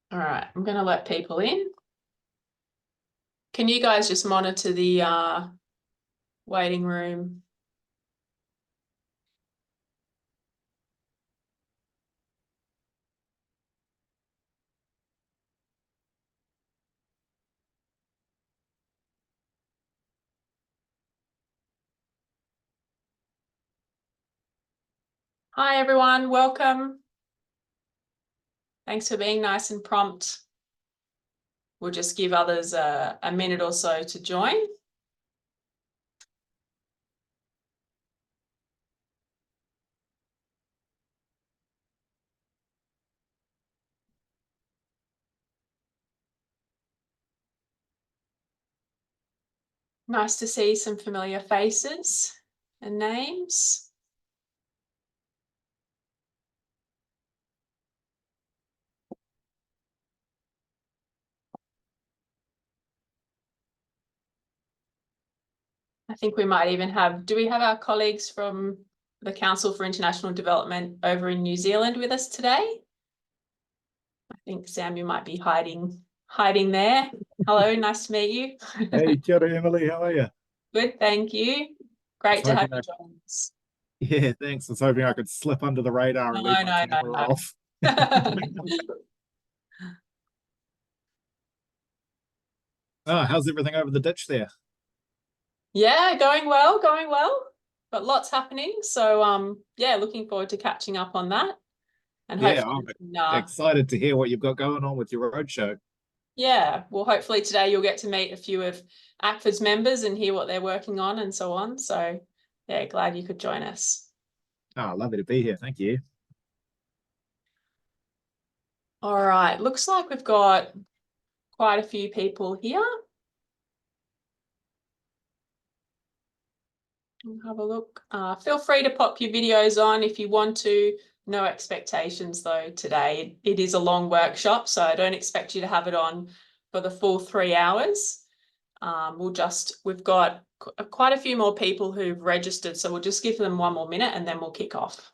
All right, I'm going to let people in. Can you guys just monitor the waiting room? Hi, everyone. Welcome. Thanks for being nice and prompt. We'll just give others a minute or so to join. Nice to see some familiar faces and names. I think we might even have, do we have our colleagues from the Council for International Development over in New Zealand with us today? I think, Sam, you might be hiding there. Hello, nice to meet you. Hey, kia ora, Emily, how are you? Good, thank you. Great to have you join us. Yeah, thanks. I was hoping I could slip under the radar and leave my camera No. off. Oh, how's everything over the ditch there? Yeah, going well. But lots happening. So yeah, looking forward to catching up on that. And Yeah, hopefully, I'm excited to hear what you've got going on with your roadshow. yeah, well, hopefully today you'll get to meet a few of ACFID's members and hear what they're working on and so on. So yeah, glad you could join us. Oh, lovely to be here. Thank you. All right, looks like we've got quite a few people here. Have a look. Feel free to pop your videos on if you want to. No expectations though today. It is a long workshop, so I don't expect you to have it on for the full 3 hours. We've got quite a few more people who've registered, so we'll just give them 1 more minute and then we'll kick off.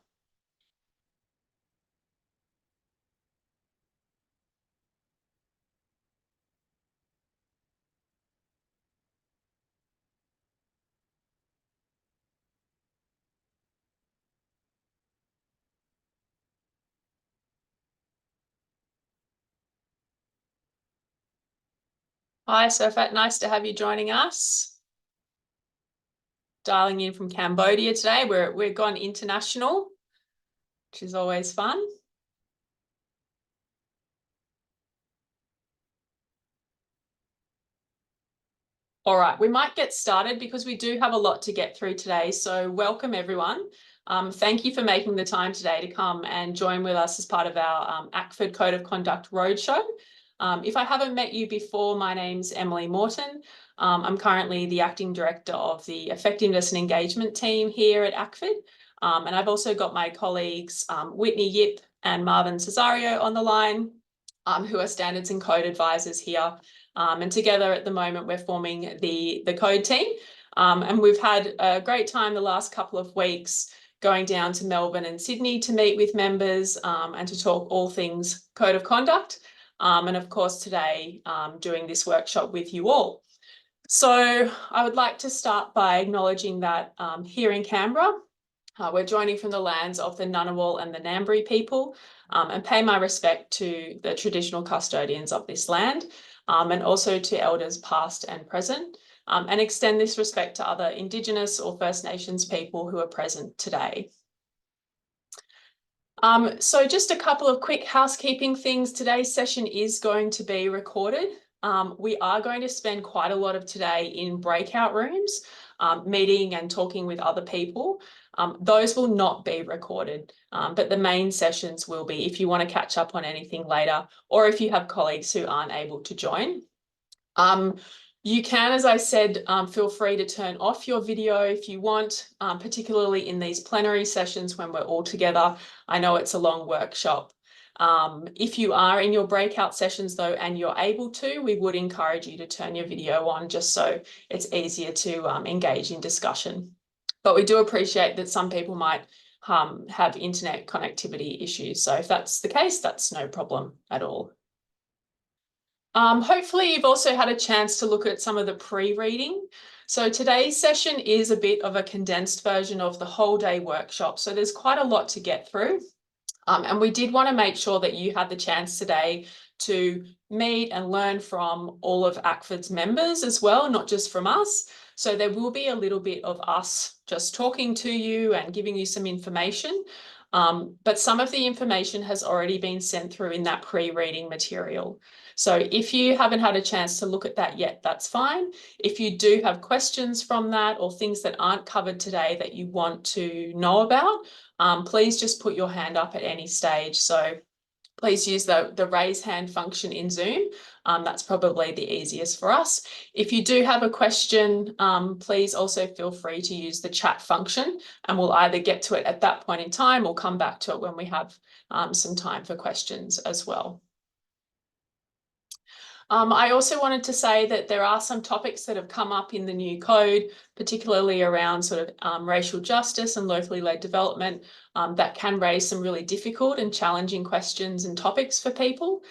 Hi, Sofat, nice to have you joining us. Dialing in from Cambodia today. We're gone international, which is always fun. All right, we might get started because we do have a lot to get through today. So welcome everyone. Thank you for making the time today to come and join with us as part of our ACFID Code of Conduct Roadshow. If I haven't met you before, my name's Emily Morton. I'm currently the Acting Director of the Effectiveness and Engagement team here at ACFID. And I've also got my colleagues Whitney Yip and Marvin Cesario on the line, who are Standards and Code Advisors here. And together at the moment, we're forming the code team. And we've had a great time the last couple of weeks going down to Melbourne and Sydney to meet with members and to talk all things code of conduct. And of course, today doing this workshop with you all. So I would like to start by acknowledging that here in Canberra, we're joining from the lands of the Ngunnawal and the Ngambri people and pay my respect to the traditional custodians of this land and also to elders past and present, and extend this respect to other Indigenous or First Nations people who are present today. So just a couple of quick housekeeping things. Today's session is going to be recorded. We are going to spend quite a lot of today in breakout rooms, meeting and talking with other people. Those will not be recorded, but the main sessions will be if you want to catch up on anything later, or if you have colleagues who aren't able to join. You can, as I said, feel free to turn off your video if you want, particularly in these plenary sessions when we're all together. I know it's a long workshop. If you are in your breakout sessions though, and you're able to, we would encourage you to turn your video on just so it's easier to engage in discussion. But we do appreciate that some people might have internet connectivity issues. So if that's the case, that's no problem at all. Hopefully you've also had a chance to look at some of the pre-reading. So today's session is a bit of a condensed version of the whole day workshop. So there's quite a lot to get through. And we did want to make sure that you had the chance today to meet and learn from all of ACFID's members as well, not just from us. So there will be a little bit of us just talking to you and giving you some information. But some of the information has already been sent through in that pre-reading material. So if you haven't had a chance to look at that yet, that's fine. If you do have questions from that or things that aren't covered today that you want to know about, please just put your hand up at any stage. So please use the raise hand function in Zoom. That's probably the easiest for us. If you do have a question, please also feel free to use the chat function, and we'll either get to it at that point in time or come back to it when we have some time for questions as well. I also wanted to say that there are some topics that have come up in the new code, particularly around sort of racial justice and locally led development, that can raise some really difficult and challenging questions and topics for people.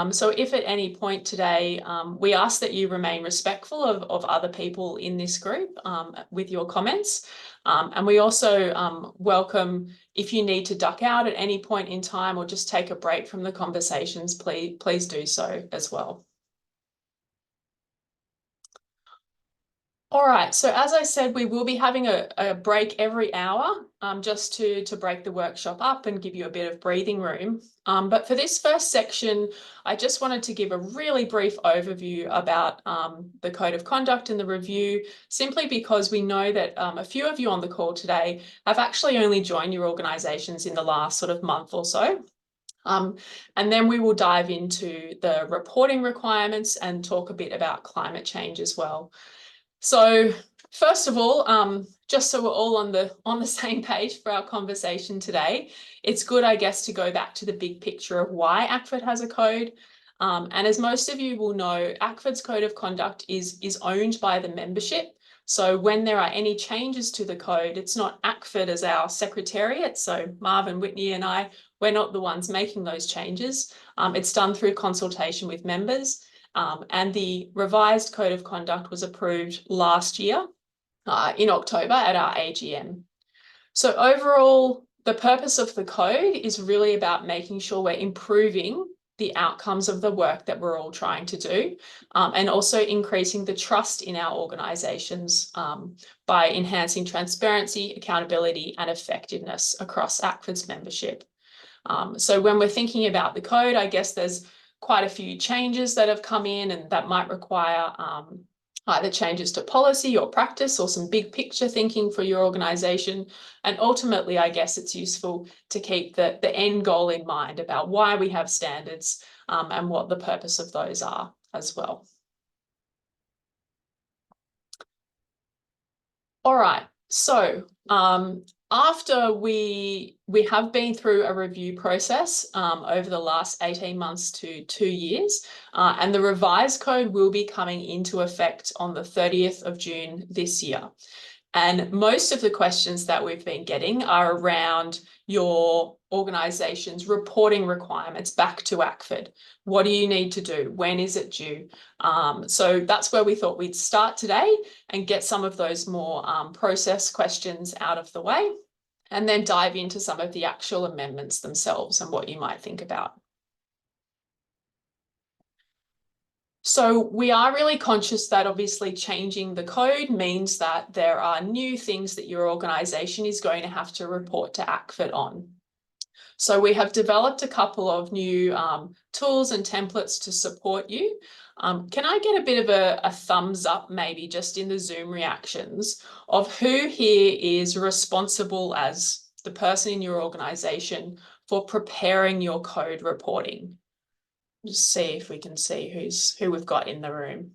So if at any point today, we ask that you remain respectful of other people in this group with your comments. And we also welcome, if you need to duck out at any point in time or just take a break from the conversations, please do so as well. All right, so as I said, we will be having a break every hour just to break the workshop up and give you a bit of breathing room. But for this first section, I just wanted to give a really brief overview about the Code of Conduct and the review, simply because we know that a few of you on the call today have actually only joined your organisations in the last sort of month or so. And then we will dive into the reporting requirements and talk a bit about climate change as well. So first of all, just so we're all on the same page for our conversation today, it's good, I guess, to go back to the big picture of why ACFID has a code. And as most of you will know, ACFID's Code of Conduct is owned by the membership. So when there are any changes to the code, it's not ACFID as our secretariat. So Marvin, Whitney and I, we're not the ones making those changes. It's done through consultation with members. And the revised Code of Conduct was approved last year in October at our AGM. So overall, the purpose of the code is really about making sure we're improving the outcomes of the work that we're all trying to do, and also increasing the trust in our organisations by enhancing transparency, accountability and effectiveness across ACFID's membership. So when we're thinking about the code, I guess there's quite a few changes that have come in, and that might require either changes to policy or practice or some big picture thinking for your organisation. And ultimately, I guess it's useful to keep the end goal in mind about why we have standards and what the purpose of those are as well. All right, so after we have been through a review process over the last 18 months to 2 years, and the revised code will be coming into effect on the 30th of June this year. And most of the questions that we've been getting are around your organisation's reporting requirements back to ACFID. What do you need to do? When is it due? So that's where we thought we'd start today and get some of those more process questions out of the way, and then dive into some of the actual amendments themselves and what you might think about. So we are really conscious that obviously changing the code means that there are new things that your organisation is going to have to report to ACFID on. So we have developed a couple of new tools and templates to support you. Can I get a bit of a thumbs up maybe just in the Zoom reactions of who here is responsible as the person in your organisation for preparing your code reporting? Just see if we can see who we've got in the room.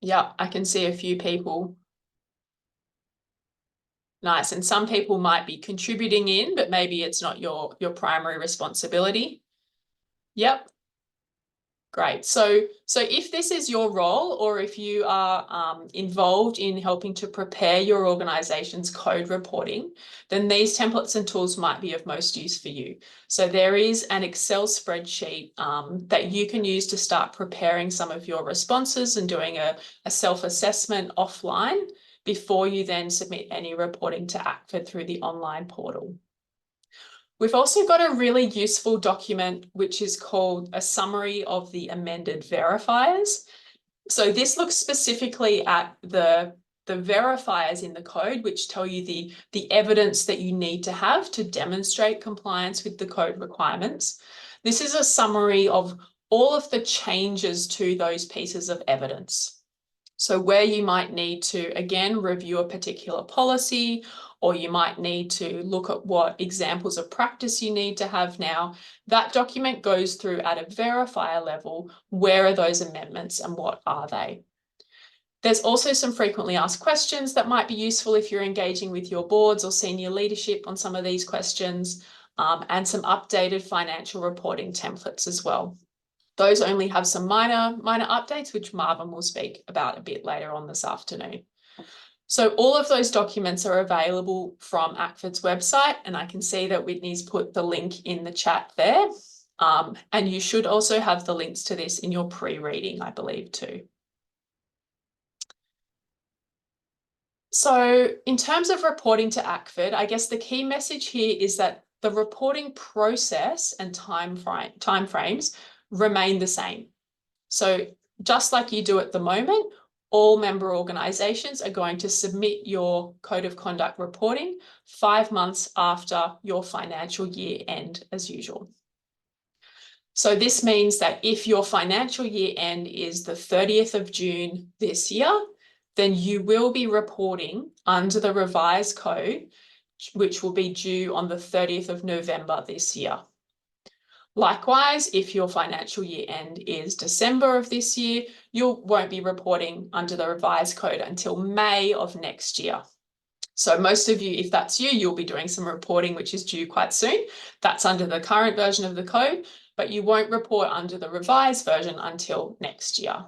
Yeah, I can see a few people. Nice. And some people might be contributing in, but maybe it's not your primary responsibility. Yep. Great. So if this is your role, or if you are involved in helping to prepare your organization's code reporting, then these templates and tools might be of most use for you. So there is an Excel spreadsheet that you can use to start preparing some of your responses and doing a self-assessment offline before you then submit any reporting to ACFID through the online portal. We've also got a really useful document, which is called a summary of the amended verifiers. So this looks specifically at the verifiers in the code, which tell you the evidence that you need to have to demonstrate compliance with the code requirements. This is a summary of all of the changes to those pieces of evidence. So where you might need to, again, review a particular policy, or you might need to look at what examples of practice you need to have now, that document goes through at a verifier level. Where are those amendments and what are they? There's also some frequently asked questions that might be useful if you're engaging with your boards or senior leadership on some of these questions, and some updated financial reporting templates as well. Those only have some minor updates, which Marvin will speak about a bit later on this afternoon. So all of those documents are available from ACFID's website, and I can see that Whitney's put the link in the chat there. And you should also have the links to this in your pre-reading, I believe, too. So in terms of reporting to ACFID, I guess the key message here is that the reporting process and timeframes remain the same. So just like you do at the moment, all member organizations are going to submit your code of conduct reporting 5 months after your financial year end as usual. So this means that if your financial year end is the 30th of June this year, then you will be reporting under the revised code, which will be due on the 30th of November this year. Likewise, if your financial year end is December of this year, you won't be reporting under the revised code until May of next year. So most of you, if that's you, you'll be doing some reporting which is due quite soon. That's under the current version of the code, but you won't report under the revised version until next year.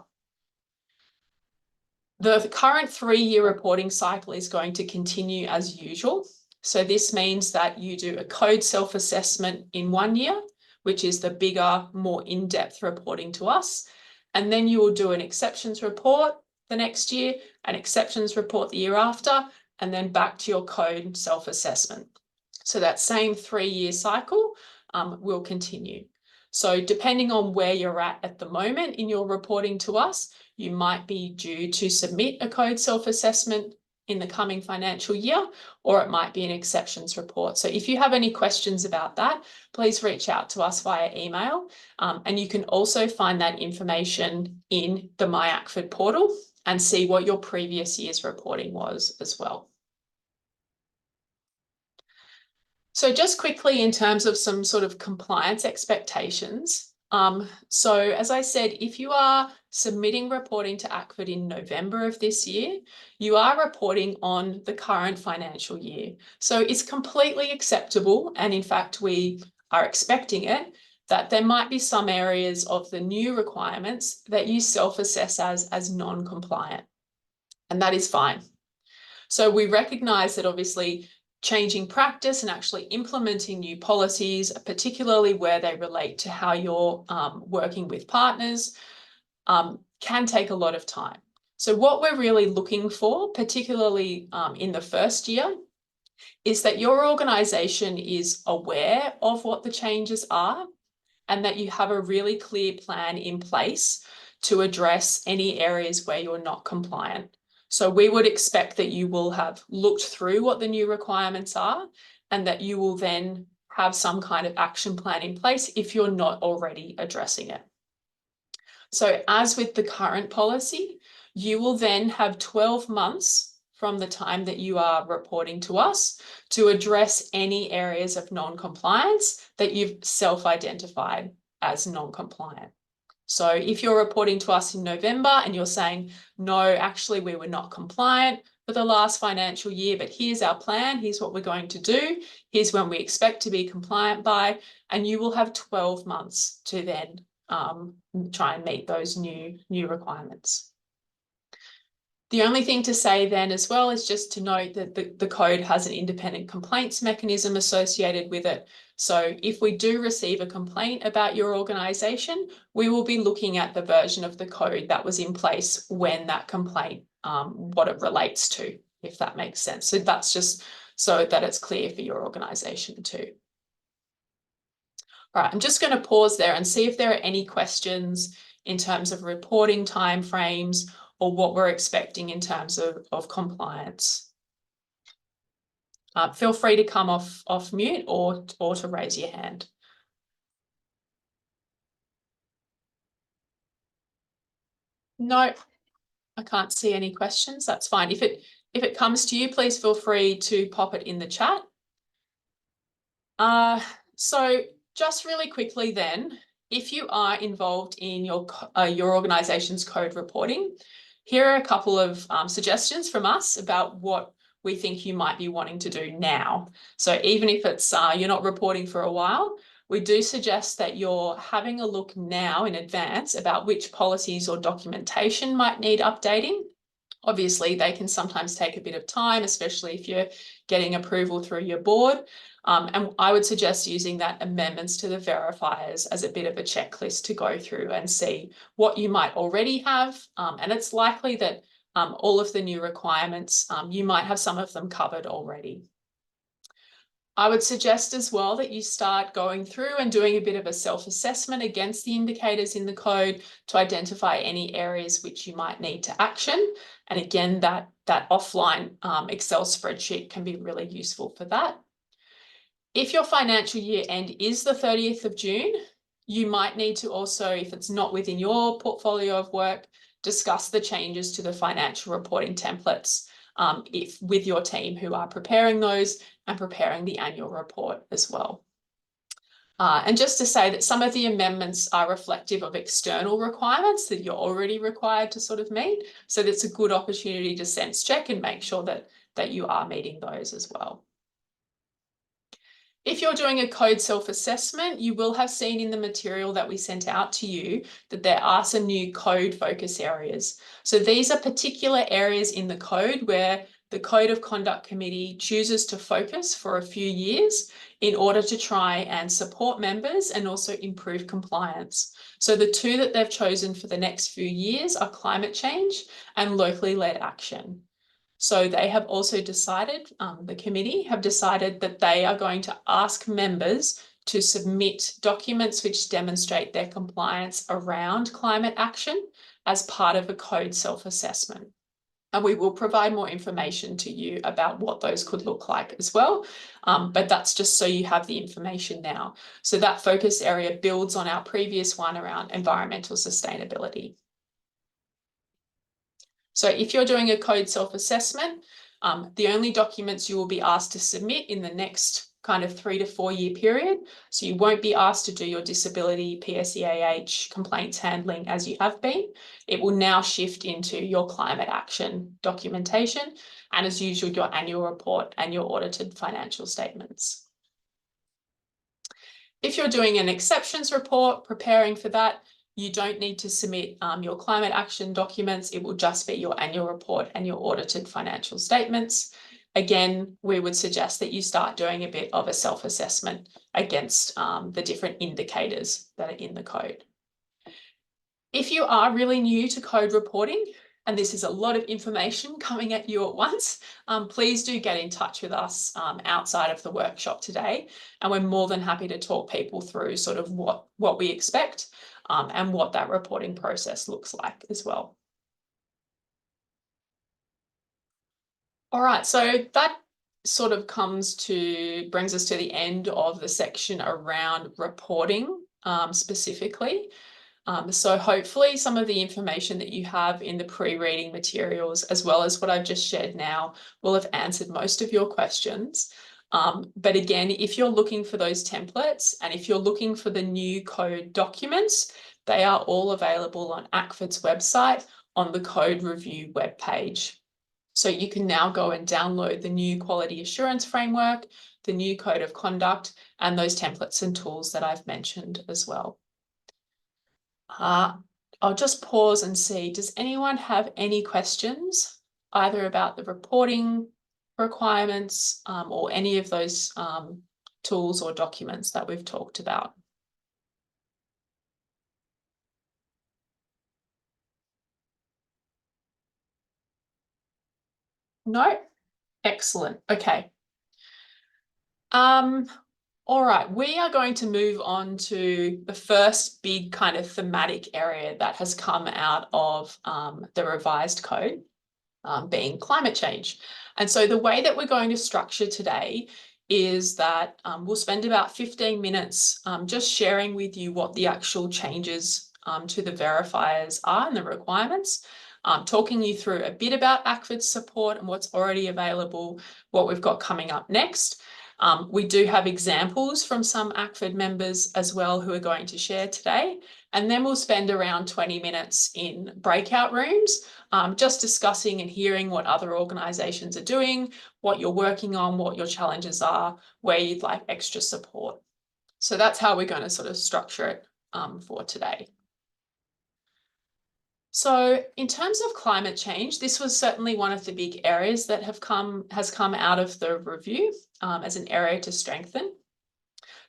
The current 3-year reporting cycle is going to continue as usual. So this means that you do a code self-assessment in 1 year, which is the bigger, more in-depth reporting to us. And then you will do an exceptions report the next year, an exceptions report the year after, and then back to your code self-assessment. So that same 3-year cycle will continue. So depending on where you're at the moment in your reporting to us, you might be due to submit a code self-assessment in the coming financial year, or it might be an exceptions report. So if you have any questions about that, please reach out to us via email. And you can also find that information in the My ACFID portal and see what your previous year's reporting was as well. So just quickly in terms of some sort of compliance expectations. So as I said, if you are submitting reporting to ACFID in November of this year, you are reporting on the current financial year. So it's completely acceptable, and in fact, we are expecting it, that there might be some areas of the new requirements that you self-assess as non-compliant, and that is fine. So we recognize that obviously changing practice and actually implementing new policies, particularly where they relate to how you're working with partners, can take a lot of time. So what we're really looking for, particularly in the first year, is that your organization is aware of what the changes are and that you have a really clear plan in place to address any areas where you're not compliant. So we would expect that you will have looked through what the new requirements are and that you will then have some kind of action plan in place if you're not already addressing it. So as with the current policy, you will then have 12 months from the time that you are reporting to us to address any areas of non-compliance that you've self-identified as non-compliant. So if you're reporting to us in November and you're saying, no, actually we were not compliant for the last financial year, but here's our plan, here's what we're going to do, here's when we expect to be compliant by, and you will have 12 months to then try and meet those new requirements. The only thing to say then as well is just to note that the code has an independent complaints mechanism associated with it. So if we do receive a complaint about your organisation, we will be looking at the version of the code that was in place when that complaint, what it relates to, if that makes sense. So that's just so that it's clear for your organisation too. All right, I'm just going to pause there and see if there are any questions in terms of reporting timeframes or what we're expecting in terms of compliance. Feel free to come off mute or to raise your hand. No, I can't see any questions. That's fine. If it comes to you, please feel free to pop it in the chat. So just really quickly then, if you are involved in your organization's code reporting, here are a couple of suggestions from us about what we think you might be wanting to do now. So even if it's you're not reporting for a while, we do suggest that you're having a look now in advance about which policies or documentation might need updating. Obviously, they can sometimes take a bit of time, especially if you're getting approval through your board. And I would suggest using that amendments to the verifiers as a bit of a checklist to go through and see what you might already have. And it's likely that all of the new requirements, you might have some of them covered already. I would suggest as well that you start going through and doing a bit of a self-assessment against the indicators in the code to identify any areas which you might need to action. And again, that offline Excel spreadsheet can be really useful for that. If your financial year end is the 30th of June, you might need to also, if it's not within your portfolio of work, discuss the changes to the financial reporting templates with your team who are preparing those and preparing the annual report as well. And just to say that some of the amendments are reflective of external requirements that you're already required to sort of meet. So that's a good opportunity to sense check and make sure that you are meeting those as well. If you're doing a code self-assessment, you will have seen in the material that we sent out to you that there are some new code focus areas. So these are particular areas in the code where the Code of Conduct Committee chooses to focus for a few years in order to try and support members and also improve compliance. So the two that they've chosen for the next few years are climate change and locally led action. So they have also decided, the committee have decided that they are going to ask members to submit documents which demonstrate their compliance around climate action as part of a code self-assessment. And we will provide more information to you about what those could look like as well. But that's just so you have the information now. So that focus area builds on our previous one around environmental sustainability. So if you're doing a code self-assessment, the only documents you will be asked to submit in the next kind of 3 to 4 year period. So you won't be asked to do your disability, PSEAH, complaints handling as you have been. It will now shift into your climate action documentation and as usual, your annual report and your audited financial statements. If you're doing an exceptions report, preparing for that, you don't need to submit your climate action documents. It will just be your annual report and your audited financial statements. Again, we would suggest that you start doing a bit of a self-assessment against the different indicators that are in the code. If you are really new to code reporting, and this is a lot of information coming at you at once, please do get in touch with us outside of the workshop today. And we're more than happy to talk people through sort of what we expect and what that reporting process looks like as well. All right, so that sort of brings us to the end of the section around reporting specifically. So hopefully some of the information that you have in the pre-reading materials, as well as what I've just shared now, will have answered most of your questions. But again, if you're looking for those templates and if you're looking for the new code documents, they are all available on ACFID's website on the code review webpage. So you can now go and download the new quality assurance framework, the new code of conduct, and those templates and tools that I've mentioned as well. I'll just pause and see, does anyone have any questions either about the reporting requirements or any of those tools or documents that we've talked about? No? Excellent. Okay. All right, we are going to move on to the first big kind of thematic area that has come out of the revised code, being climate change. And so the way that we're going to structure today is that we'll spend about 15 minutes just sharing with you what the actual changes to the verifiers are and the requirements, talking you through a bit about ACFID support and what's already available, what we've got coming up next. We do have examples from some ACFID members as well who are going to share today. And then we'll spend around 20 minutes in breakout rooms, just discussing and hearing what other organisations are doing, what you're working on, what your challenges are, where you'd like extra support. So that's how we're going to sort of structure it for today. So in terms of climate change, this was certainly one of the big areas that has come out of the review as an area to strengthen.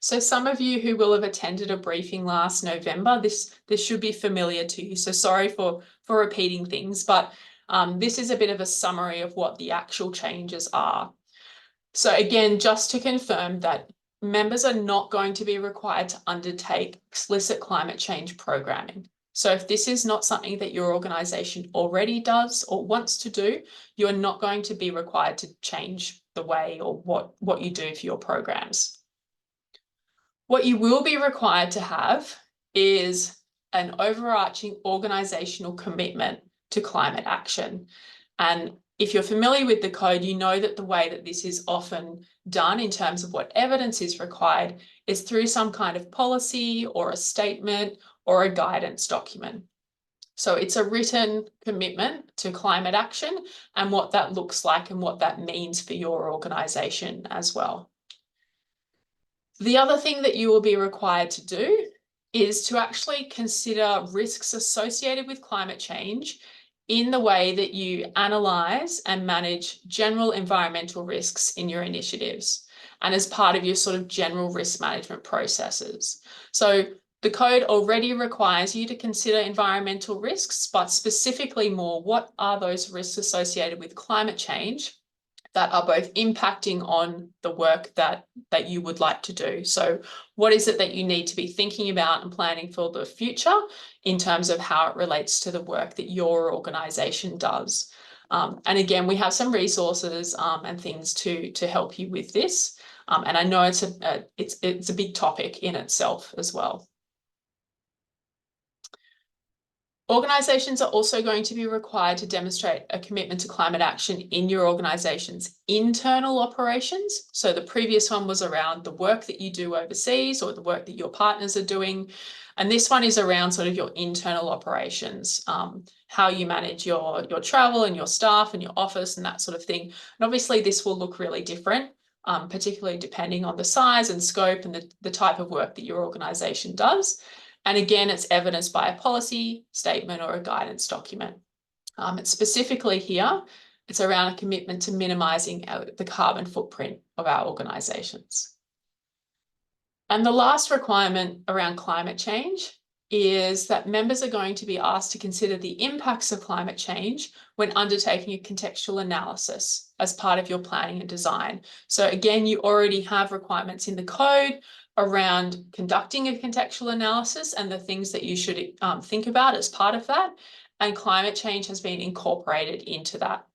So some of you who will have attended a briefing last November, this should be familiar to you. So sorry for repeating things, but this is a bit of a summary of what the actual changes are. So again, just to confirm that members are not going to be required to undertake explicit climate change programming. So if this is not something that your organisation already does or wants to do, you're not going to be required to change the way or what you do for your programs. What you will be required to have is an overarching organisational commitment to climate action. And if you're familiar with the code, you know that the way that this is often done in terms of what evidence is required is through some kind of policy or a statement or a guidance document. So it's a written commitment to climate action and what that looks like and what that means for your organisation as well. The other thing that you will be required to do is to actually consider risks associated with climate change in the way that you analyse and manage general environmental risks in your initiatives and as part of your sort of general risk management processes. So the code already requires you to consider environmental risks, but specifically more, what are those risks associated with climate change that are both impacting on the work that you would like to do? So what is it that you need to be thinking about and planning for the future in terms of how it relates to the work that your organisation does? And again, we have some resources and things to help you with this. And I know it's a big topic in itself as well. Organisations are also going to be required to demonstrate a commitment to climate action in your organisation's internal operations. So the previous one was around the work that you do overseas or the work that your partners are doing. And this one is around sort of your internal operations, how you manage your travel and your staff and your office and that sort of thing. And obviously this will look really different, particularly depending on the size and scope and the type of work that your organisation does. And again, it's evidenced by a policy statement or a guidance document. And specifically here, it's around a commitment to minimising the carbon footprint of our organisations. And the last requirement around climate change is that members are going to be asked to consider the impacts of climate change when undertaking a contextual analysis as part of your planning and design. So again, you already have requirements in the code around conducting a contextual analysis and the things that you should think about as part of that. And climate change has been incorporated into that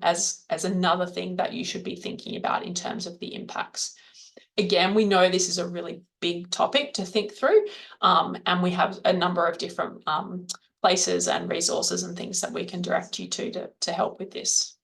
as another thing that you should be thinking about in terms of the impacts. Again, we know this is a really big topic to think through, and we have a number of different places and resources and things that we can direct you to help with this.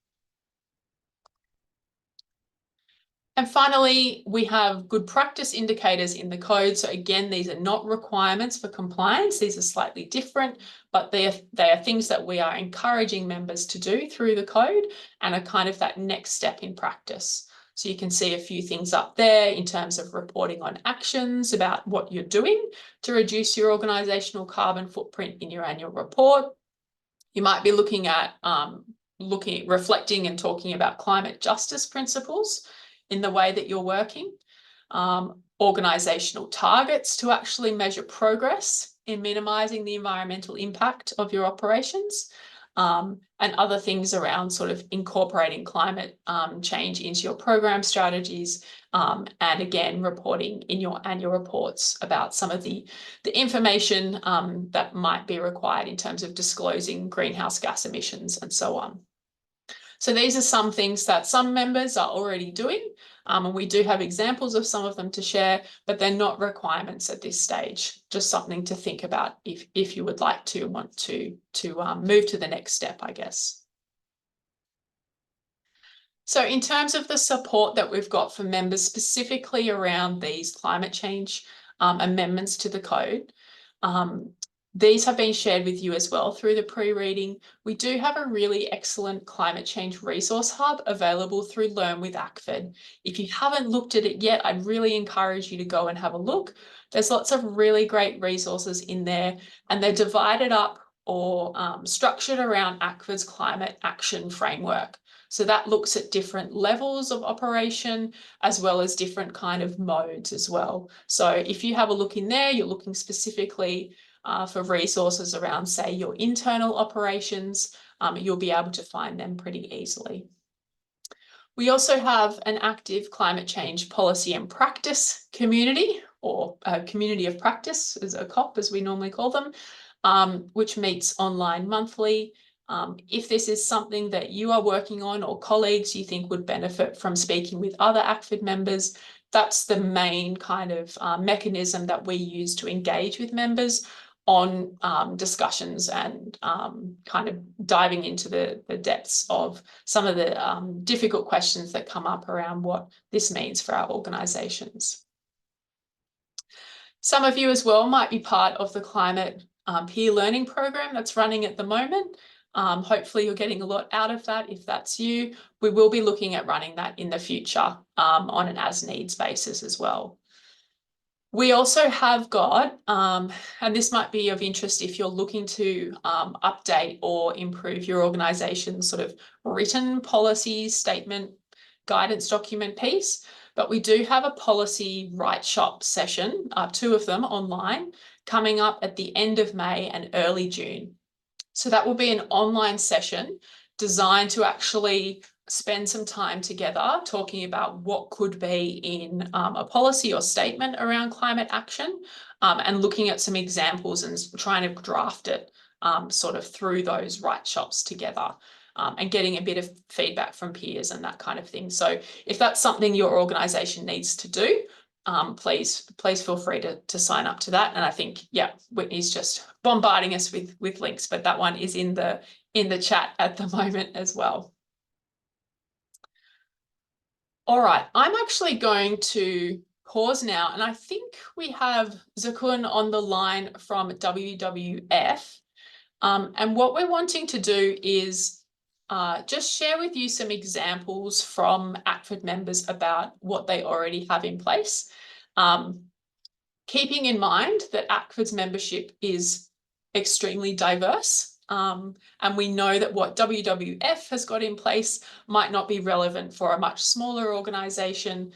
And finally, we have good practice indicators in the code. So again, these are not requirements for compliance. These are slightly different, but they are things that we are encouraging members to do through the code and are kind of that next step in practice. So you can see a few things up there in terms of reporting on actions about what you're doing to reduce your organisational carbon footprint in your annual report. You might be looking at reflecting and talking about climate justice principles in the way that you're working, organisational targets to actually measure progress in minimising the environmental impact of your operations, and other things around sort of incorporating climate change into your program strategies, and again, reporting in your annual reports about some of the information that might be required in terms of disclosing greenhouse gas emissions and so on. So these are some things that some members are already doing, and we do have examples of some of them to share, but they're not requirements at this stage, just something to think about if you would like to want to move to the next step, I guess. So in terms of the support that we've got for members specifically around these climate change amendments to the code, these have been shared with you as well through the pre-reading. We do have a really excellent climate change resource hub available through Learn with ACFID. If you haven't looked at it yet, I'd really encourage you to go and have a look. There's lots of really great resources in there, and they're divided up or structured around ACFID's climate action framework. So that looks at different levels of operation as well as different kind of modes as well. So if you have a look in there, you're looking specifically for resources around, say, your internal operations, you'll be able to find them pretty easily. We also have an active climate change policy and practice community, or a community of practice, as a COP, as we normally call them, which meets online monthly. If this is something that you are working on or colleagues you think would benefit from speaking with other ACFID members, that's the main kind of mechanism that we use to engage with members on discussions and kind of diving into the depths of some of the difficult questions that come up around what this means for our organisations. Some of you as well might be part of the climate peer learning program that's running at the moment. Hopefully you're getting a lot out of that. If that's you, we will be looking at running that in the future on an as needs basis as well. We also have got, and this might be of interest if you're looking to update or improve your organisation's sort of written policy statement guidance document piece, but we do have a policy write shop session, 2 of them online, coming up at the end of May and early June. So that will be an online session designed to actually spend some time together talking about what could be in a policy or statement around climate action, and looking at some examples and trying to draft it sort of through those write shops together, and getting a bit of feedback from peers and that kind of thing. So if that's something your organisation needs to do, please feel free to sign up to that. And I think, yeah, Whitney's just bombarding us with links, but that one is in the chat at the moment as well. All right, I'm actually going to pause now, and I think we have Zakun on the line from WWF. And what we're wanting to do is just share with you some examples from ACFID members about what they already have in place. Keeping in mind that ACFID's membership is extremely diverse. And we know that what WWF has got in place might not be relevant for a much smaller organisation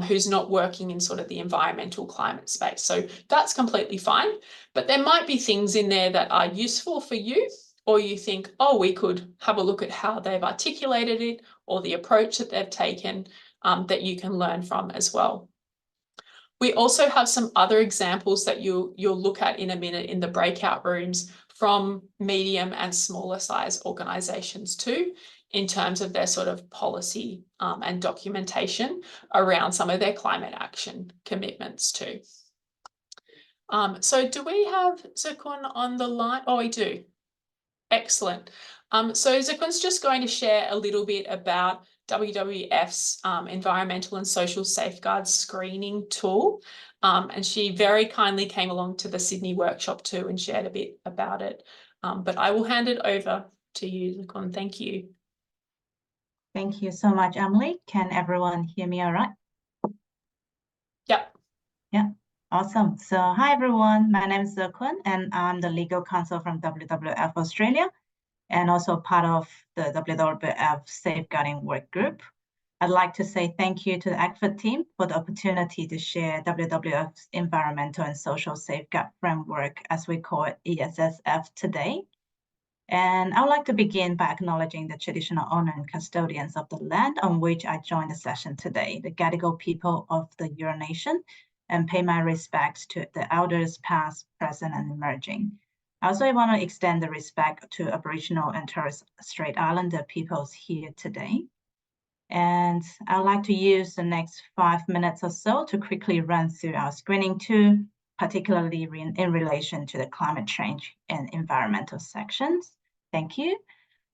who's not working in sort of the environmental climate space. So that's completely fine. But there might be things in there that are useful for you, or you think, oh, we could have a look at how they've articulated it or the approach that they've taken that you can learn from as well. We also have some other examples that you'll look at in a minute in the breakout rooms from medium and smaller size organisations too, in terms of their sort of policy and documentation around some of their climate action commitments too. So do we have Zakun on the line? Oh, we do. Excellent. So Zakun's just going to share a little bit about WWF's environmental and social safeguards screening tool. And she very kindly came along to the Sydney workshop too and shared a bit about it. But I will hand it over to you, Zakun. Thank you. Thank you so much, Emily. Can everyone hear me all right? Yep. Yeah, awesome. So hi, everyone. My name is Kun, and I'm the legal counsel from WWF Australia, and also part of the WWF Safeguarding Work Group. I'd like to say thank you to the ACFID team for the opportunity to share WWF's Environmental and Social Safeguard Framework, as we call it, ESSF, today. And I would like to begin by acknowledging the traditional owner and custodians of the land on which I joined the session today, the Gadigal people of the Eora Nation, and pay my respects to the elders past, present, and emerging. I also want to extend the respect to Aboriginal and Torres Strait Islander peoples here today. And I'd like to use the next 5 minutes or so to quickly run through our screening tool, particularly in relation to the climate change and environmental sections. Thank you.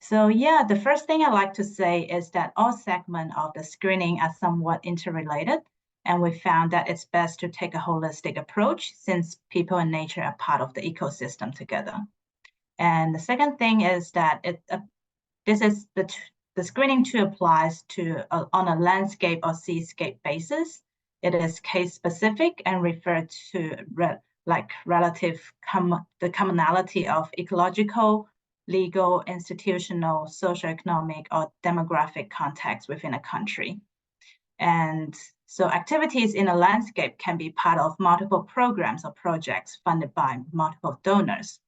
So yeah, the first thing I'd like to say is that all segments of the screening are somewhat interrelated, and we found that it's best to take a holistic approach since people and nature are part of the ecosystem together. And the second thing is that the screening tool applies to on a landscape or seascape basis. It is case specific and referred to the commonality of ecological, legal, institutional, socioeconomic, or demographic context within a country. And so activities in a landscape can be part of multiple programs or projects funded by multiple donors.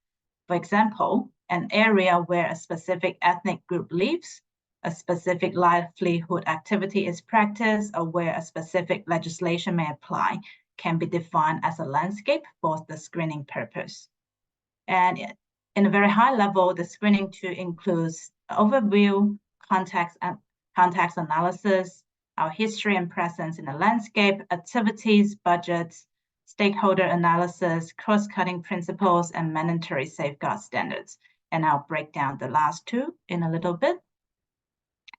For example, an area where a specific ethnic group lives, a specific livelihood activity is practiced, or where a specific legislation may apply can be defined as a landscape for the screening purpose. And in a very high level, the screening tool includes overview, context analysis, our history and presence in the landscape, activities, budgets, stakeholder analysis, cross-cutting principles, and mandatory safeguard standards. And I'll break down the last two in a little bit.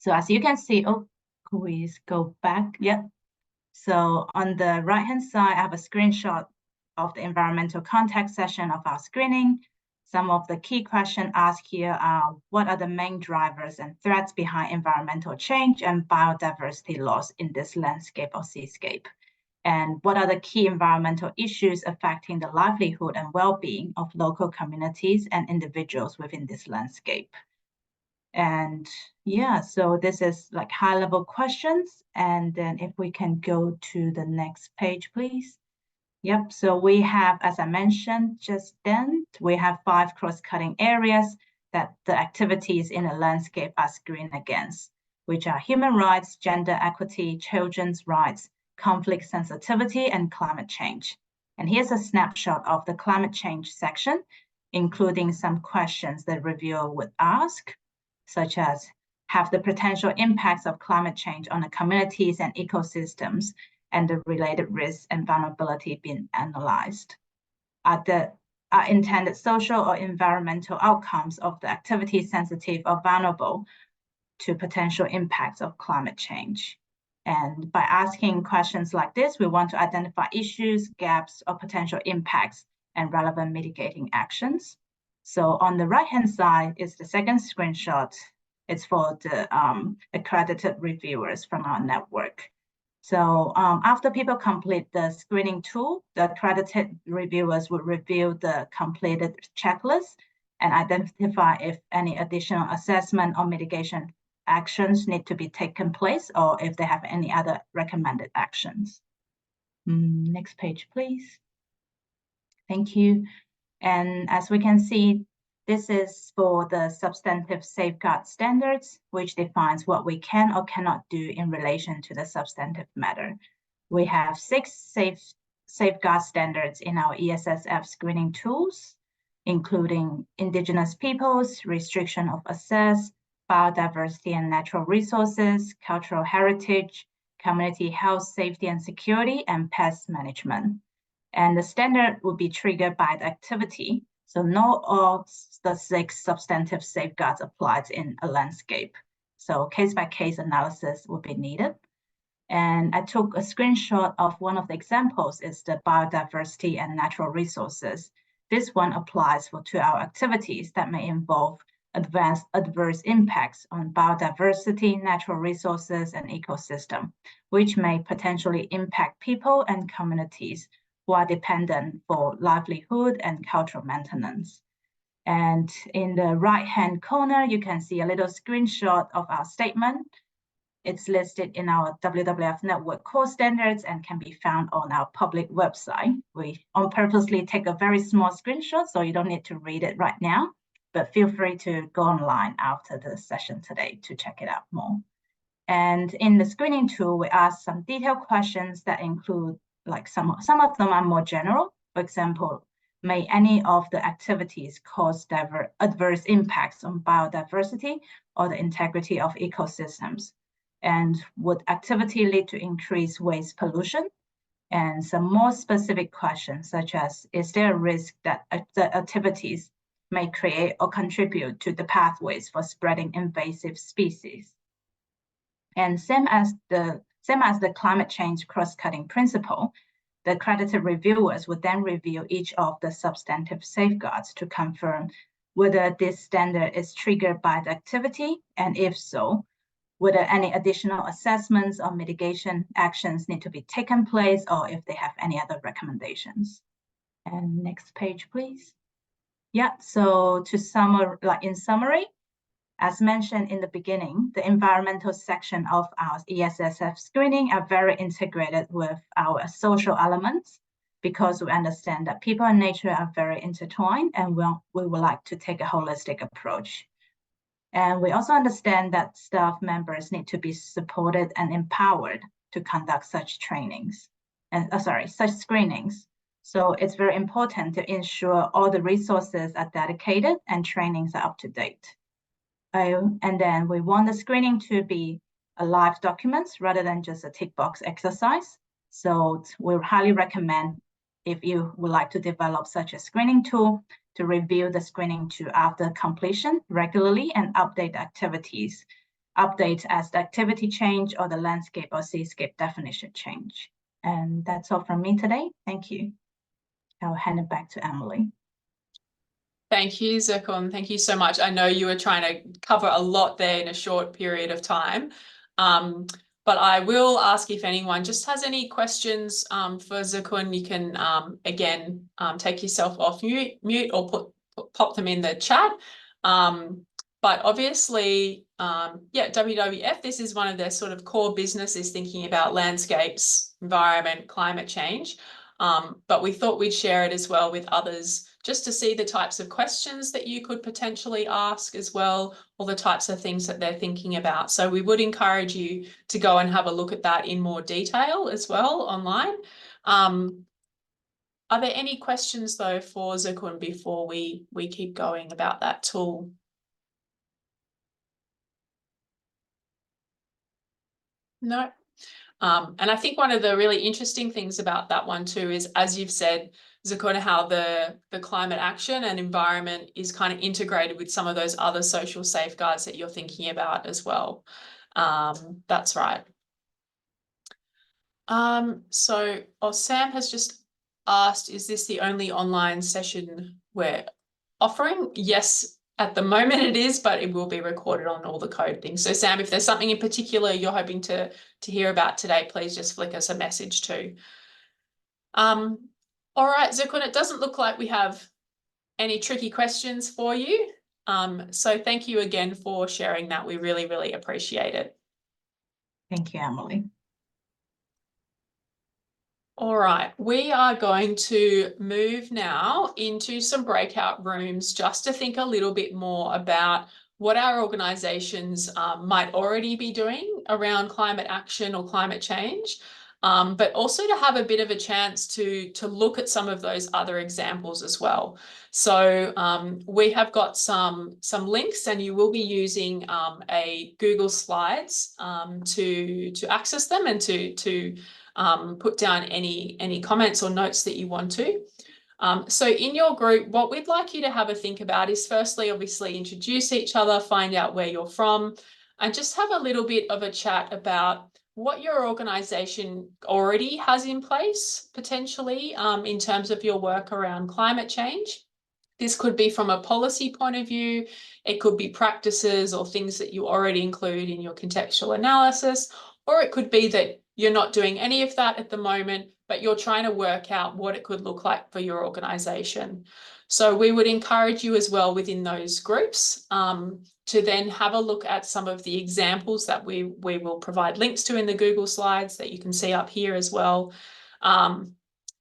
So as you can see, could we go back? Yep. So on the right-hand side, I have a screenshot of the environmental context session of our screening. Some of the key questions asked here are, what are the main drivers and threats behind environmental change and biodiversity loss in this landscape or seascape? And what are the key environmental issues affecting the livelihood and well-being of local communities and individuals within this landscape? And yeah, so this is like high-level questions. And then if we can go to the next page, please. Yep, so we have, as I mentioned just then, we have 5 cross-cutting areas that the activities in a landscape are screened against, which are human rights, gender equity, children's rights, conflict sensitivity, and climate change. And here's a snapshot of the climate change section, including some questions that reviewer would ask, such as, have the potential impacts of climate change on the communities and ecosystems and the related risks and vulnerability been analyzed? Are intended social or environmental outcomes of the activity sensitive or vulnerable to potential impacts of climate change? And by asking questions like this, we want to identify issues, gaps, or potential impacts and relevant mitigating actions. So on the right-hand side is the second screenshot. It's for the accredited reviewers from our network. So after people complete the screening tool, the accredited reviewers will review the completed checklist and identify if any additional assessment or mitigation actions need to be taken place, or if they have any other recommended actions. Next page, please. Thank you. And as we can see, this is for the substantive safeguard standards, which defines what we can or cannot do in relation to the substantive matter. We have 6 safeguard standards in our ESSF screening tools, including Indigenous peoples, restriction of access, biodiversity and natural resources, cultural heritage, community health, safety and security, and pest management. And the standard will be triggered by the activity. So not all the 6 substantive safeguards applies in a landscape. So case-by-case analysis will be needed. And I took a screenshot of one of the examples is the biodiversity and natural resources. This one applies to our activities that may involve adverse impacts on biodiversity, natural resources, and ecosystem, which may potentially impact people and communities who are dependent for livelihood and cultural maintenance. And in the right-hand corner, you can see a little screenshot of our statement. It's listed in our WWF Network core standards and can be found on our public website. We purposely take a very small screenshot, so you don't need to read it right now, but feel free to go online after the session today to check it out more. And in the screening tool, we ask some detailed questions that include, like some of them are more general. For example, may any of the activities cause adverse impacts on biodiversity or the integrity of ecosystems? And would activity lead to increased waste pollution? And some more specific questions, such as, is there a risk that the activities may create or contribute to the pathways for spreading invasive species? And same as the climate change cross-cutting principle, the accredited reviewers would then review each of the substantive safeguards to confirm whether this standard is triggered by the activity, and if so, whether any additional assessments or mitigation actions need to be taken place, or if they have any other recommendations. And next page, please. Yeah, so in summary, as mentioned in the beginning, the environmental section of our ESSF screening are very integrated with our social elements, because we understand that people and nature are very intertwined, and we would like to take a holistic approach. And we also understand that staff members need to be supported and empowered to conduct such trainings, such screenings. So it's very important to ensure all the resources are dedicated and trainings are up to date. And then we want the screening to be a live documents rather than just a tick box exercise. So we highly recommend, if you would like to develop such a screening tool, to review the screening tool after completion regularly and update activities. Update as the activity change or the landscape or seascape definition change. And that's all from me today. Thank you. I'll hand it back to Emily. Thank you, Zircon. Thank you so much. I know you were trying to cover a lot there in a short period of time. But I will ask if anyone just has any questions for Zircon. You can, again, take yourself off mute or pop them in the chat. But obviously, yeah, WWF, this is one of their sort of core businesses, thinking about landscapes, environment, climate change. But we thought we'd share it as well with others, just to see the types of questions that you could potentially ask as well, or the types of things that they're thinking about. So we would encourage you to go and have a look at that in more detail as well online. Are there any questions though for Zircon before we keep going about that tool? No. And I think one of the really interesting things about that one too is, as you've said, Zircon, how the climate action and environment is kind of integrated with some of those other social safeguards that you're thinking about as well. That's right. So Sam has just asked, is this the only online session we're offering? Yes, at the moment it is, but it will be recorded on all the code things. So Sam, if there's something in particular you're hoping to hear about today, please just flick us a message too. All right, Zircon, it doesn't look like we have any tricky questions for you. So thank you again for sharing that. We really, really appreciate it. Thank you, Emily. All right, we are going to move now into some breakout rooms just to think a little bit more about what our organisations might already be doing around climate action or climate change, but also to have a bit of a chance to look at some of those other examples as well. So we have got some links, and you will be using a Google Slides to access them and to put down any comments or notes that you want to. So in your group, what we'd like you to have a think about is, firstly, obviously introduce each other, find out where you're from, and just have a little bit of a chat about what your organisation already has in place, potentially, in terms of your work around climate change. This could be from a policy point of view. It could be practices or things that you already include in your contextual analysis, or it could be that you're not doing any of that at the moment, but you're trying to work out what it could look like for your organization. So we would encourage you as well within those groups to then have a look at some of the examples that we will provide links to in the Google Slides that you can see up here as well.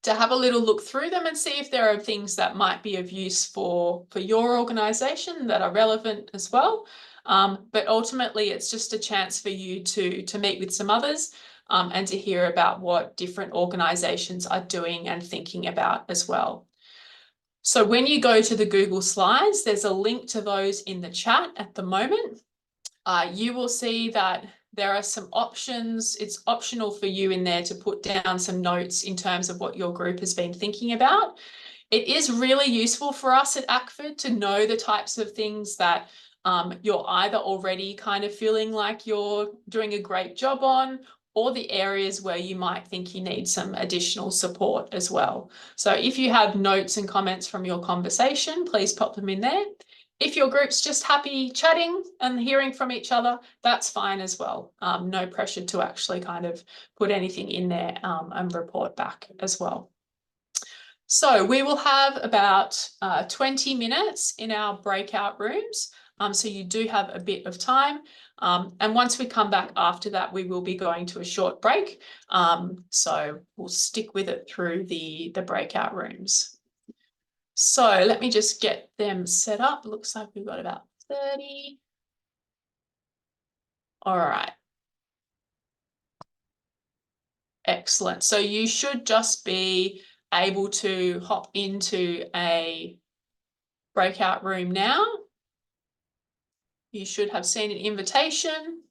To have a little look through them and see if there are things that might be of use for your organization that are relevant as well. But ultimately, it's just a chance for you to meet with some others and to hear about what different organizations are doing and thinking about as well. So when you go to the Google Slides, there's a link to those in the chat at the moment. You will see that there are some options. It's optional for you in there to put down some notes in terms of what your group has been thinking about. It is really useful for us at ACFID to know the types of things that you're either already kind of feeling like you're doing a great job on, or the areas where you might think you need some additional support as well. So if you have notes and comments from your conversation, please pop them in there. If your group's just happy chatting and hearing from each other, that's fine as well. No pressure to actually kind of put anything in there and report back as well. So we will have about 20 minutes in our breakout rooms. So you do have a bit of time. And once we come back after that, we will be going to a short break. So we'll stick with it through the breakout rooms. So let me just get them set up. Looks like we've got about 30. All right. Excellent. So you should just be able to hop into a breakout room now. You should have seen an invitation.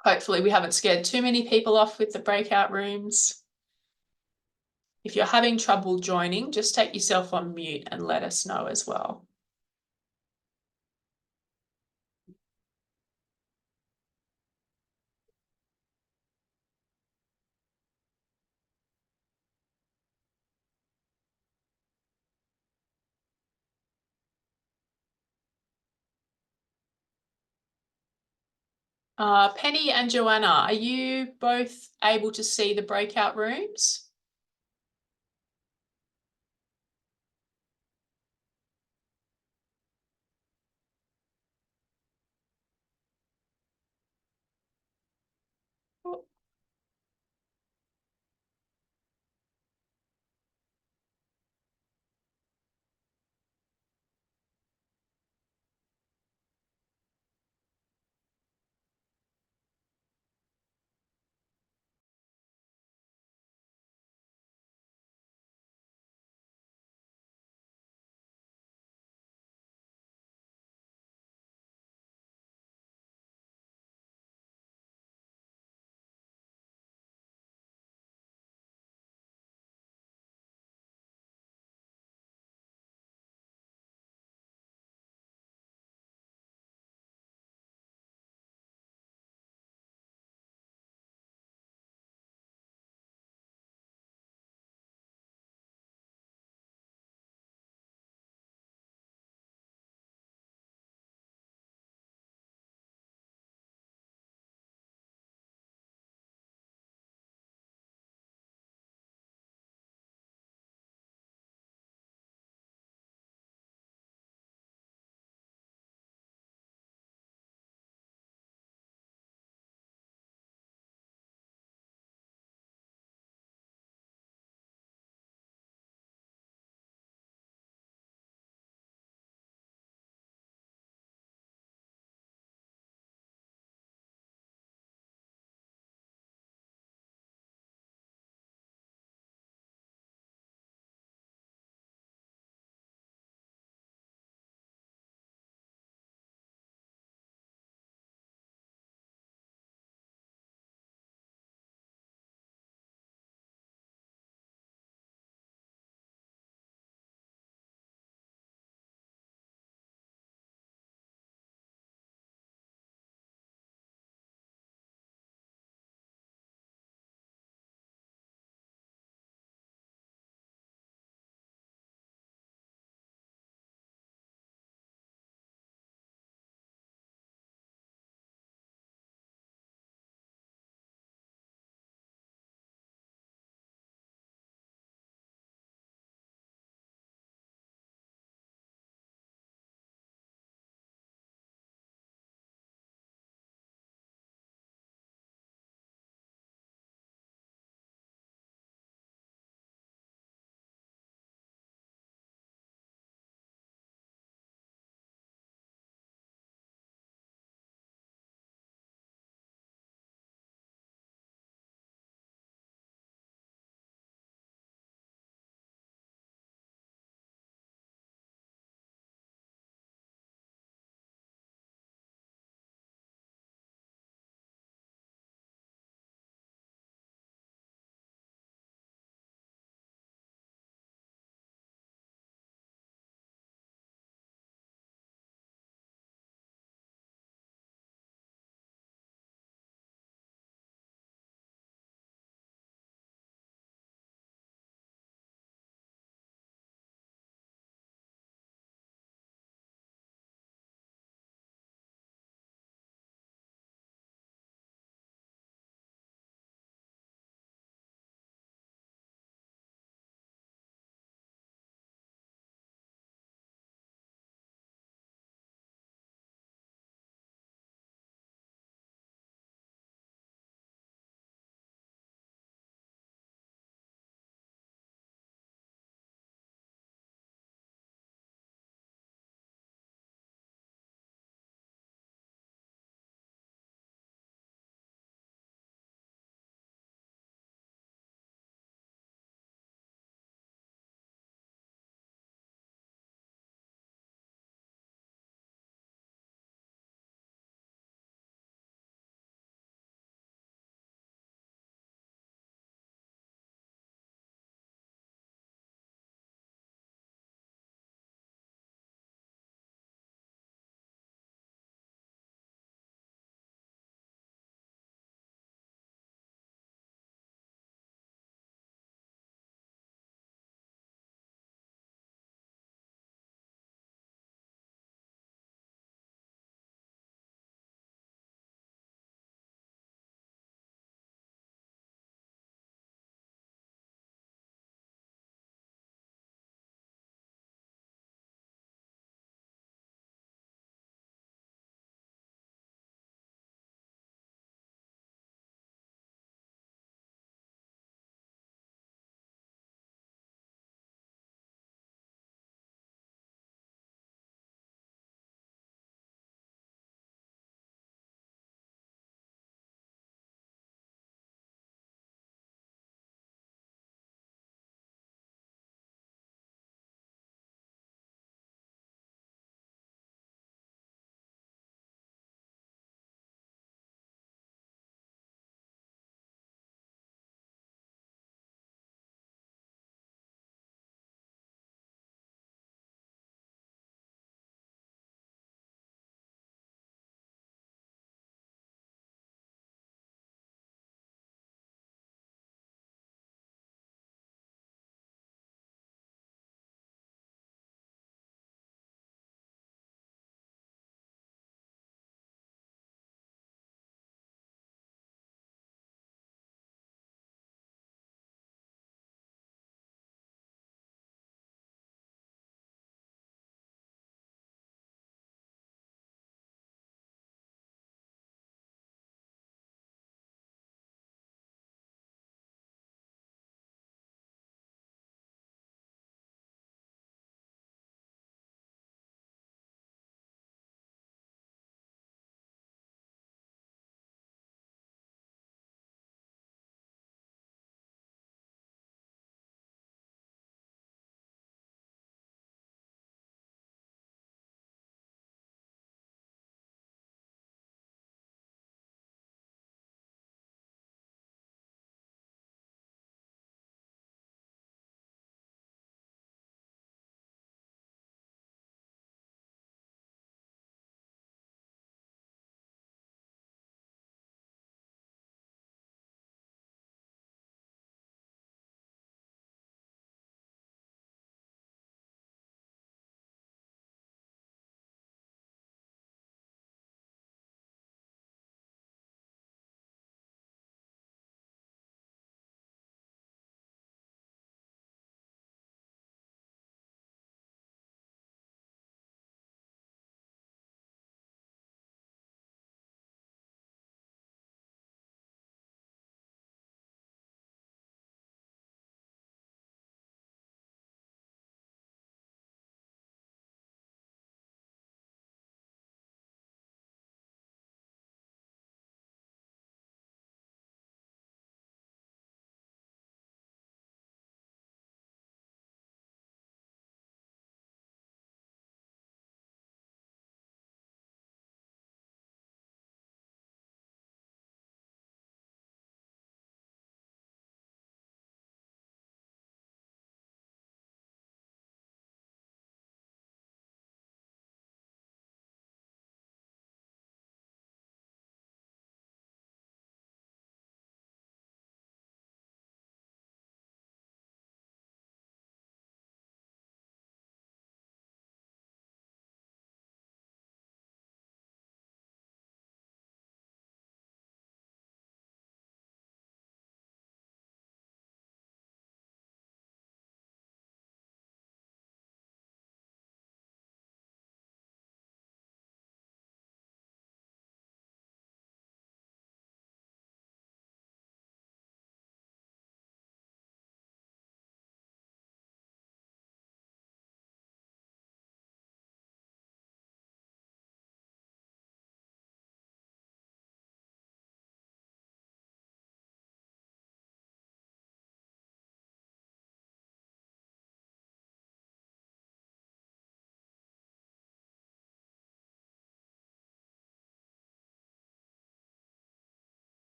Hopefully we haven't scared too many people off with the breakout rooms. If you're having trouble joining, just take yourself on mute and let us know as well. Penny and Joanna, are you both able to see the breakout rooms?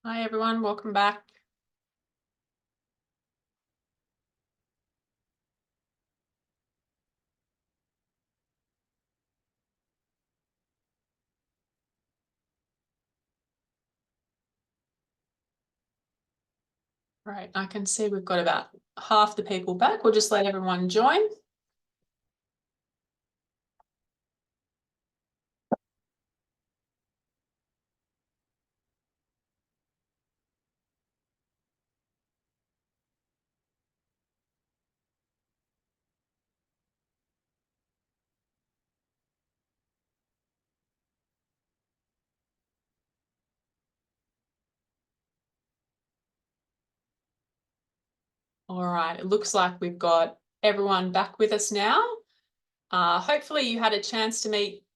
Hi everyone, welcome back. Right, I can see we've got about half the people back. We'll just let everyone join. All right, it looks like we've got everyone back with us now. Hopefully you had a chance to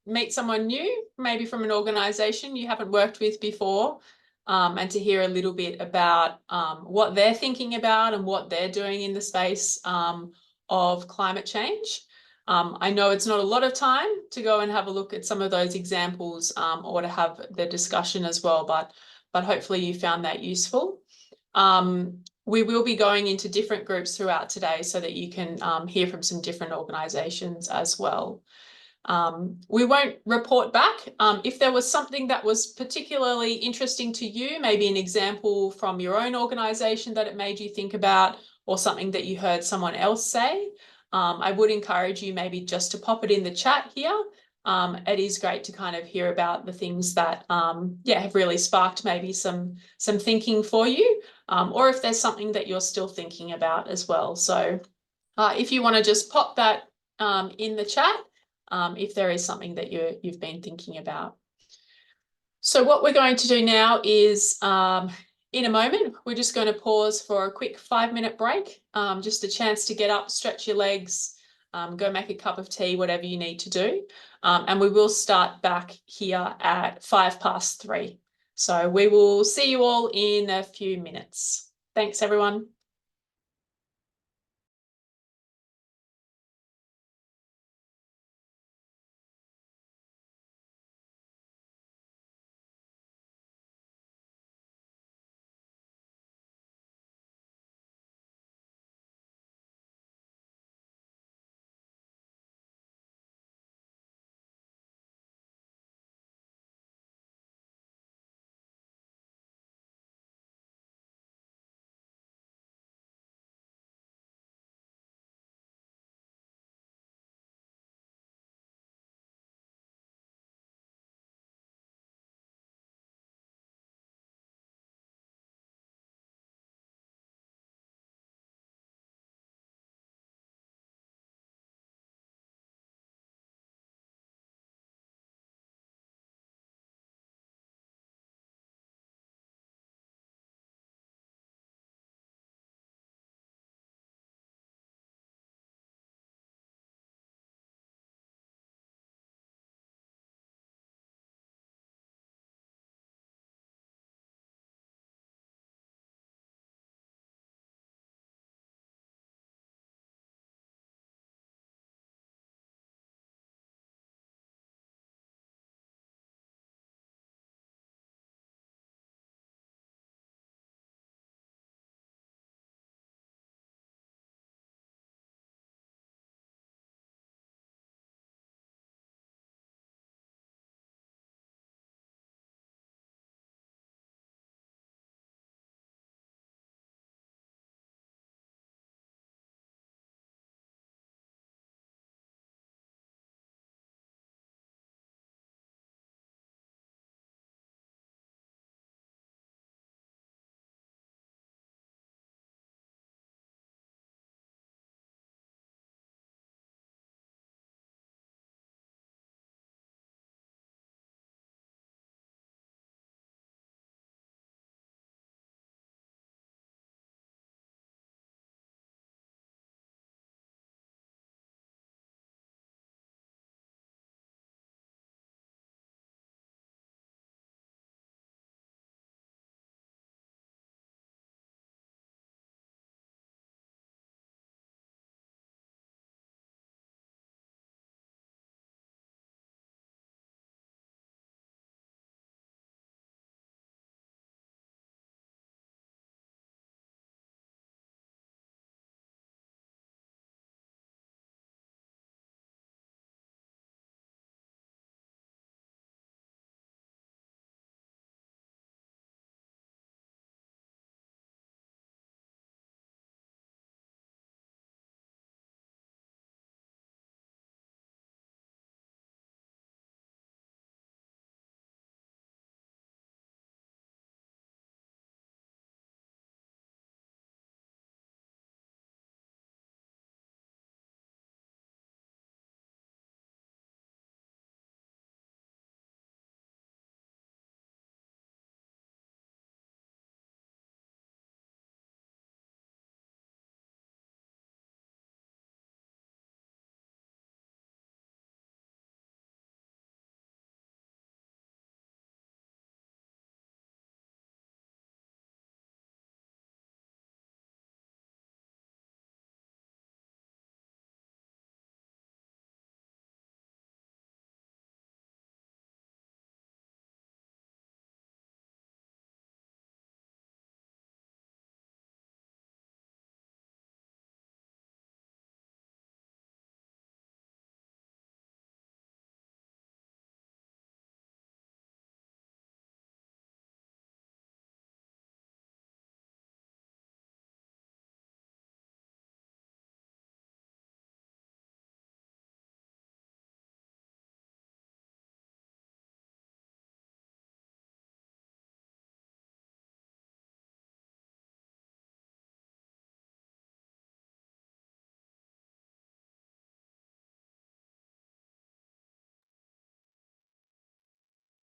meet someone new, maybe from an organisation you haven't worked with before, and to hear a little bit about what they're thinking about and what they're doing in the space of climate change. I know it's not a lot of time to go and have a look at some of those examples or to have the discussion as well, but hopefully you found that useful. We will be going into different groups throughout today so that you can hear from some different organisations as well. We won't report back. If there was something that was particularly interesting to you, maybe an example from your own organisation that it made you think about, or something that you heard someone else say, I would encourage you maybe just to pop it in the chat here. It is great to kind of hear about the things that have really sparked maybe some thinking for you, or if there's something that you're still thinking about as well. So if you want to just pop that in the chat, if there is something that you've been thinking about. So what we're going to do now is, in a moment, we're just going to pause for a quick 5-minute break, just a chance to get up, stretch your legs, go make a cup of tea, whatever you need to do. And we will start back here at 3:05. So we will see you all in a few minutes. Thanks, everyone.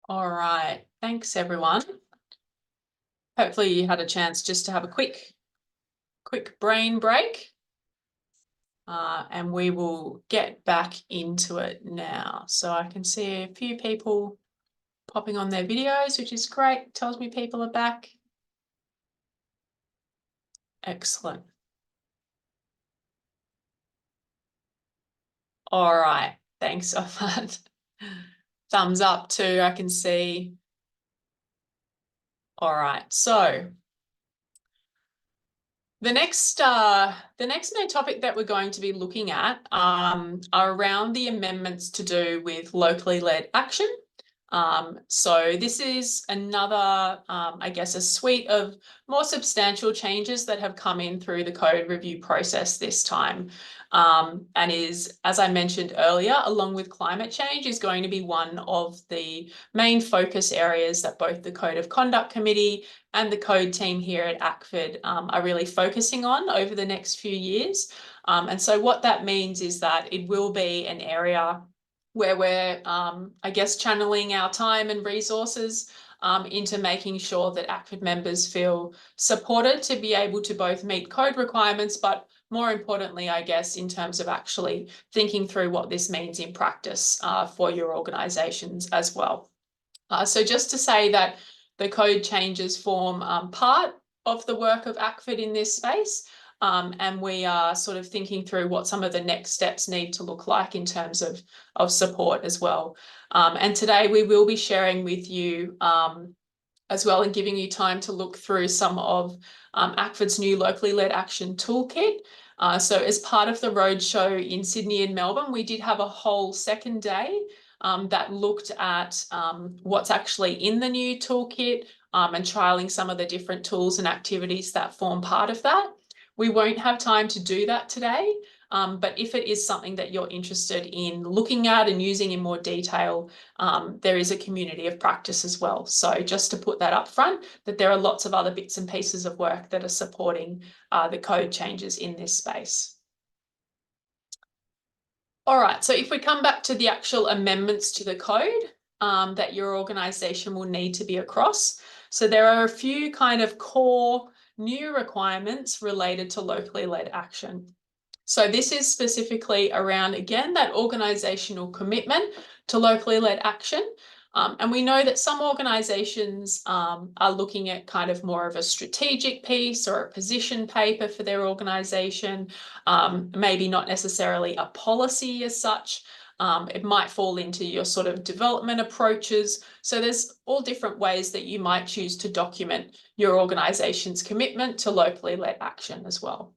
All right, thanks everyone. Hopefully you had a chance just to have a quick brain break. And we will get back into it now. So I can see a few people popping on their videos, which is great. Tells me people are back. Excellent. All right, thanks so much. Thumbs up too, I can see. All right, so the next main topic that we're going to be looking at are around the amendments to do with locally led action. So this is another, I guess, a suite of more substantial changes that have come in through the code review process this time, and is, as I mentioned earlier, along with climate change, is going to be one of the main focus areas that both the Code of Conduct Committee and the code team here at ACFID are really focusing on over the next few years. And so what that means is that it will be an area where we're, I guess, channeling our time and resources into making sure that ACFID members feel supported to be able to both meet code requirements, but more importantly, I guess, in terms of actually thinking through what this means in practice for your organisations as well. So just to say that the code changes form part of the work of ACFID in this space. And we are sort of thinking through what some of the next steps need to look like in terms of support as well. And today we will be sharing with you as well and giving you time to look through some of ACFID's new locally led action toolkit. So as part of the Roadshow in Sydney and Melbourne, we did have a whole second day that looked at what's actually in the new toolkit and trialing some of the different tools and activities that form part of that. We won't have time to do that today, but if it is something that you're interested in looking at and using in more detail, there is a community of practice as well. So just to put that up front, that there are lots of other bits and pieces of work that are supporting the code changes in this space. All right, so if we come back to the actual amendments to the code that your organisation will need to be across. So there are a few kind of core new requirements related to locally led action. So this is specifically around, again, that organisational commitment to locally led action. And we know that some organisations are looking at kind of more of a strategic piece or a position paper for their organisation, maybe not necessarily a policy as such. It might fall into your sort of development approaches. So there's all different ways that you might choose to document your organisation's commitment to locally led action as well.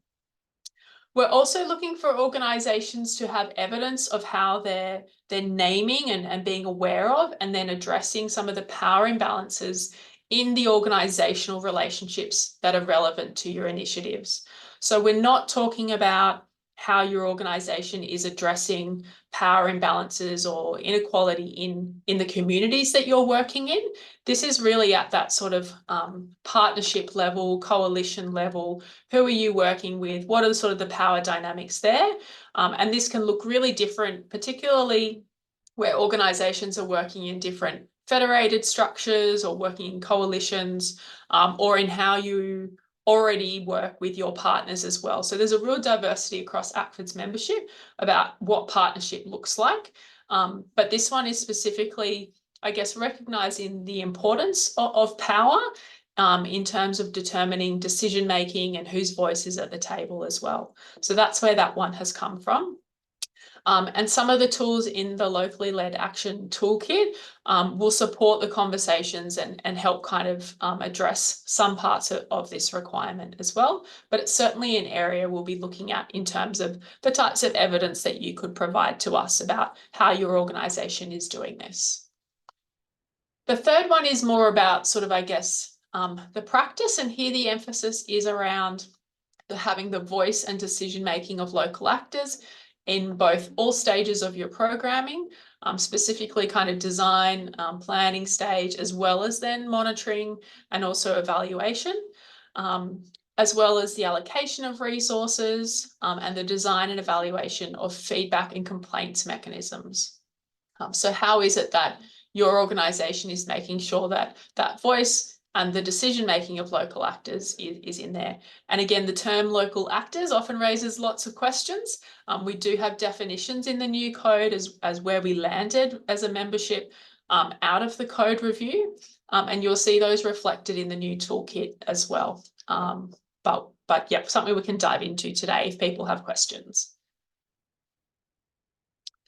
We're also looking for organisations to have evidence of how they're naming and being aware of and then addressing some of the power imbalances in the organisational relationships that are relevant to your initiatives. So we're not talking about how your organisation is addressing power imbalances or inequality in the communities that you're working in. This is really at that sort of partnership level, coalition level. Who are you working with? What are sort of the power dynamics there? And this can look really different, particularly where organisations are working in different federated structures or working in coalitions, or in how you already work with your partners as well. So there's a real diversity across ACFID's membership about what partnership looks like. But this one is specifically, I guess, recognising the importance of power in terms of determining decision-making and whose voice is at the table as well. So that's where that one has come from. And some of the tools in the locally led action toolkit will support the conversations and help kind of address some parts of this requirement as well. But it's certainly an area we'll be looking at in terms of the types of evidence that you could provide to us about how your organisation is doing this. The third one is more about sort of, I guess, the practice, and here the emphasis is around having the voice and decision-making of local actors in both all stages of your programming, specifically kind of design, planning stage, as well as then monitoring and also evaluation, as well as the allocation of resources and the design and evaluation of feedback and complaints mechanisms. So how is it that your organisation is making sure that that voice and the decision-making of local actors is in there. And again, the term local actors often raises lots of questions. We do have definitions in the new code as where we landed as a membership out of the code review. And you'll see those reflected in the new toolkit as well. But yeah, something we can dive into today if people have questions.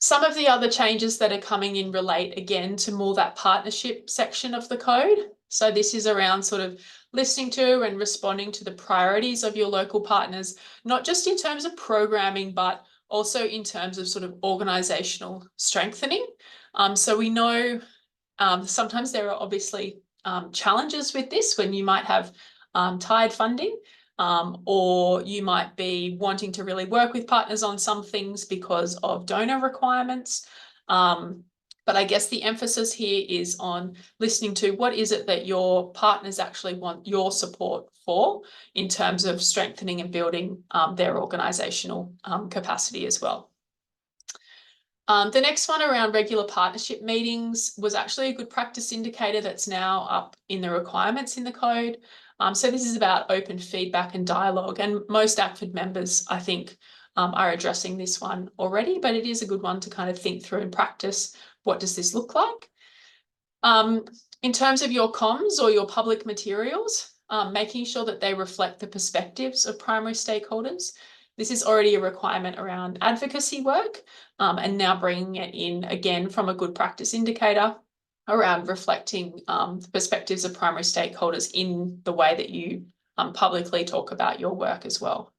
Some of the other changes that are coming in relate again to more that partnership section of the code. So this is around sort of listening to and responding to the priorities of your local partners, not just in terms of programming, but also in terms of sort of organisational strengthening. So we know sometimes there are obviously challenges with this when you might have tied funding. Or you might be wanting to really work with partners on some things because of donor requirements. But I guess the emphasis here is on listening to what is it that your partners actually want your support for in terms of strengthening and building their organisational capacity as well. The next one around regular partnership meetings was actually a good practice indicator that's now up in the requirements in the code. So this is about open feedback and dialogue, and most ACFID members, I think, are addressing this one already, but it is a good one to kind of think through and practice. What does this look like? In terms of your comms or your public materials, making sure that they reflect the perspectives of primary stakeholders. This is already a requirement around advocacy work, and now bringing it in again from a good practice indicator around reflecting the perspectives of primary stakeholders in the way that you publicly talk about your work as well.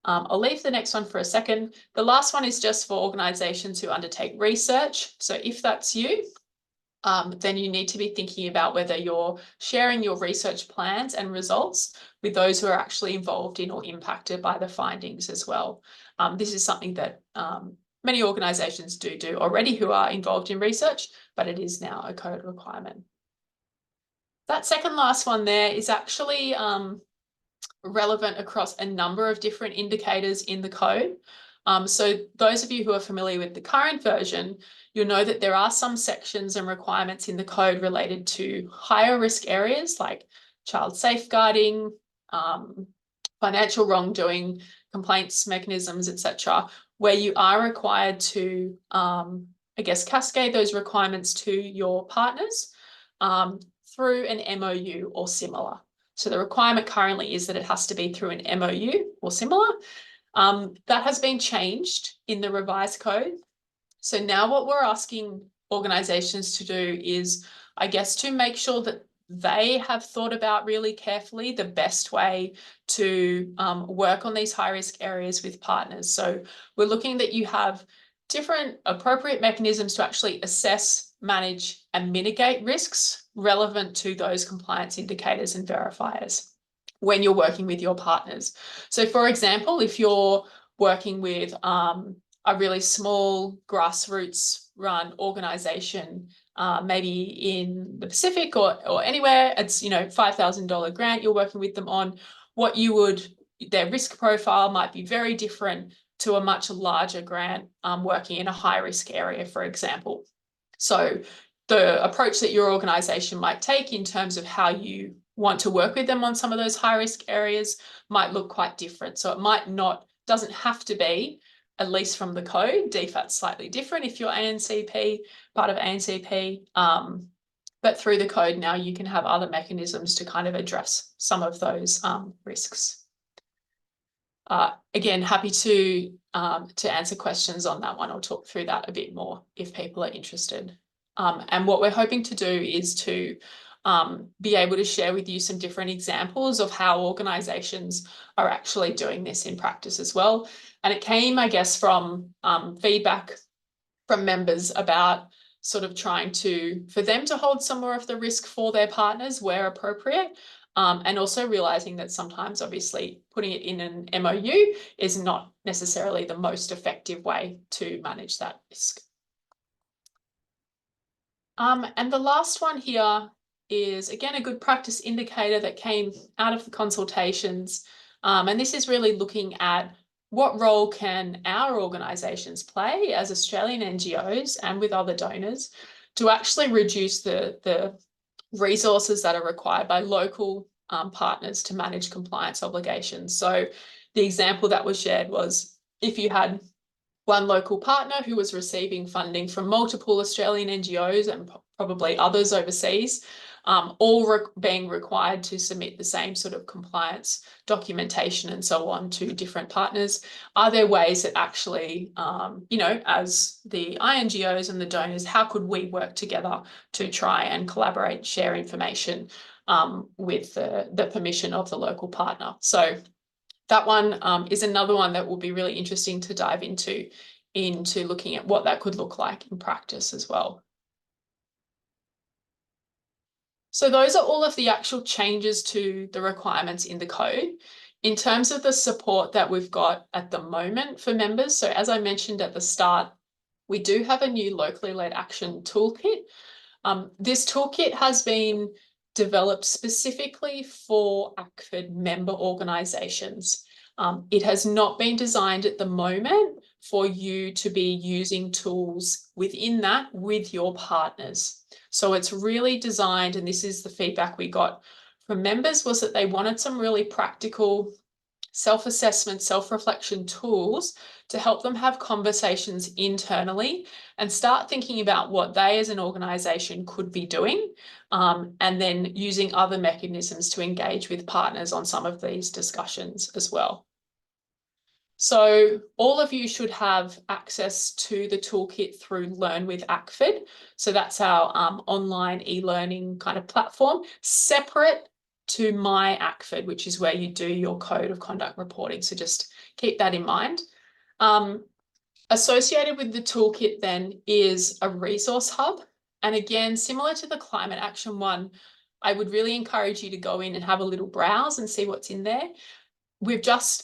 I'll leave the next one for a second. The last one is just for organisations who undertake research. So if that's you, then you need to be thinking about whether you're sharing your research plans and results with those who are actually involved in or impacted by the findings as well. This is something that many organisations do already who are involved in research, but it is now a code requirement. That second last one there is actually relevant across a number of different indicators in the code. So those of you who are familiar with the current version, you'll know that there are some sections and requirements in the code related to higher risk areas like child safeguarding, financial wrongdoing, complaints mechanisms, etc., where you are required to, I guess, cascade those requirements to your partners through an MOU or similar. So the requirement currently is that it has to be through an MOU or similar. That has been changed in the revised code. So now what we're asking organisations to do is, I guess, to make sure that they have thought about really carefully the best way to work on these high-risk areas with partners. So we're looking that you have different appropriate mechanisms to actually assess, manage and mitigate risks relevant to those compliance indicators and verifiers when you're working with your partners. So for example, if you're working with a really small grassroots run organisation, maybe in the Pacific or anywhere, it's, you know, $5,000 grant you're working with them on, their risk profile might be very different to a much larger grant working in a high risk area, for example. So the approach that your organisation might take in terms of how you want to work with them on some of those high risk areas might look quite different. So it doesn't have to be, at least from the code, DFAT's slightly different if you're ANCP, part of ANCP, but through the code now you can have other mechanisms to kind of address some of those risks. Again, happy to answer questions on that one or talk through that a bit more if people are interested. And what we're hoping to do is to be able to share with you some different examples of how organisations are actually doing this in practice as well. And it came, I guess, from feedback from members about sort of trying for them to hold some more of the risk for their partners where appropriate, and also realising that sometimes, obviously, putting it in an MOU is not necessarily the most effective way to manage that risk. And the last one here is, again, a good practice indicator that came out of the consultations. And this is really looking at what role can our organisations play as Australian NGOs and with other donors to actually reduce the resources that are required by local partners to manage compliance obligations. So the example that was shared was if you had one local partner who was receiving funding from multiple Australian NGOs and probably others overseas, all being required to submit the same sort of compliance documentation and so on to different partners. Are there ways that actually, as the INGOs and the donors, how could we work together to try and collaborate, share information with the permission of the local partner? So that one is another one that will be really interesting to dive into looking at what that could look like in practice as well. So those are all of the actual changes to the requirements in the code. In terms of the support that we've got at the moment for members, so as I mentioned at the start, we do have a new locally led action toolkit. This toolkit has been developed specifically for ACFID member organisations. It has not been designed at the moment for you to be using tools within that with your partners. So it's really designed, and this is the feedback we got from members, was that they wanted some really practical self-assessment, self-reflection tools to help them have conversations internally and start thinking about what they as an organisation could be doing, and then using other mechanisms to engage with partners on some of these discussions as well. So all of you should have access to the toolkit through Learn with ACFID. So that's our online e-learning kind of platform, separate to My ACFID, which is where you do your code of conduct reporting. So just keep that in mind. Associated with the toolkit then is a resource hub. And again, similar to the climate action one, I would really encourage you to go in and have a little browse and see what's in there. We've just,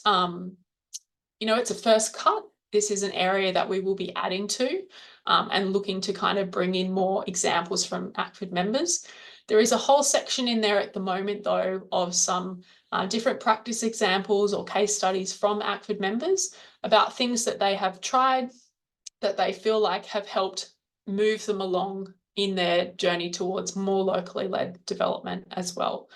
it's a first cut. This is an area that we will be adding to and looking to kind of bring in more examples from ACFID members. There is a whole section in there at the moment, though, of some different practice examples or case studies from ACFID members about things that they have tried that they feel like have helped move them along in their journey towards more locally led development as well.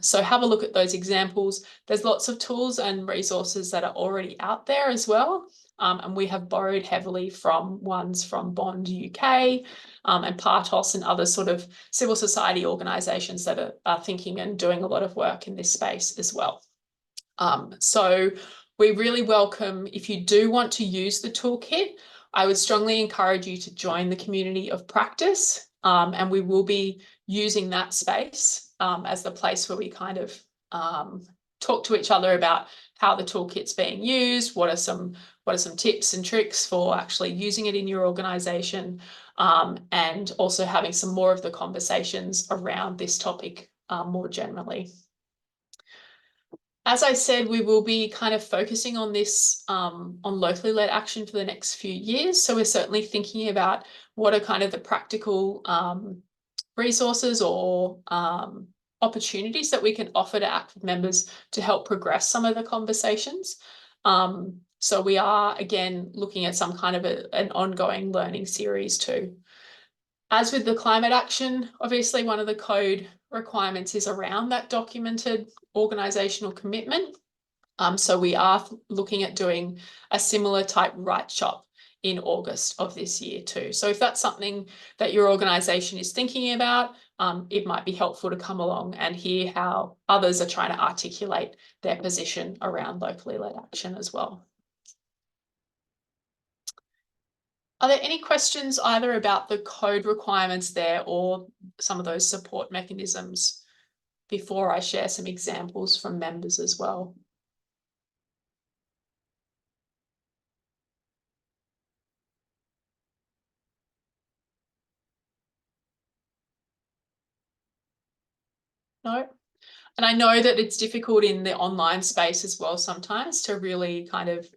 So have a look at those examples. There's lots of tools and resources that are already out there as well. And we have borrowed heavily from ones from Bond UK and Partos and other sort of civil society organisations that are thinking and doing a lot of work in this space as well. So we really welcome, if you do want to use the toolkit, I would strongly encourage you to join the community of practice, and we will be using that space as the place where we kind of talk to each other about how the toolkit's being used, what are some tips and tricks for actually using it in your organisation, and also having some more of the conversations around this topic more generally. As I said, we will be kind of focusing on this, on locally led action for the next few years. So we're certainly thinking about what are kind of the practical resources or opportunities that we can offer to ACFID members to help progress some of the conversations. So we are, again, looking at some kind of an ongoing learning series too. As with the climate action, obviously one of the code requirements is around that documented organisational commitment. So we are looking at doing a similar type write shop in August of this year too. So if that's something that your organisation is thinking about, it might be helpful to come along and hear how others are trying to articulate their position around locally led action as well. Are there any questions either about the code requirements there or some of those support mechanisms before I share some examples from members as well? No? And I know that it's difficult in the online space as well sometimes to really kind of,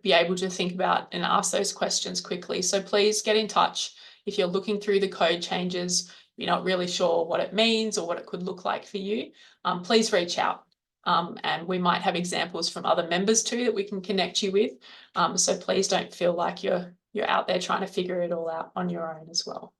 be able to think about and ask those questions quickly. So please get in touch if you're looking through the code changes, you're not really sure what it means or what it could look like for you. Please reach out, and we might have examples from other members too that we can connect you with. So please don't feel like you're you're out there trying to figure it all out on your own as well.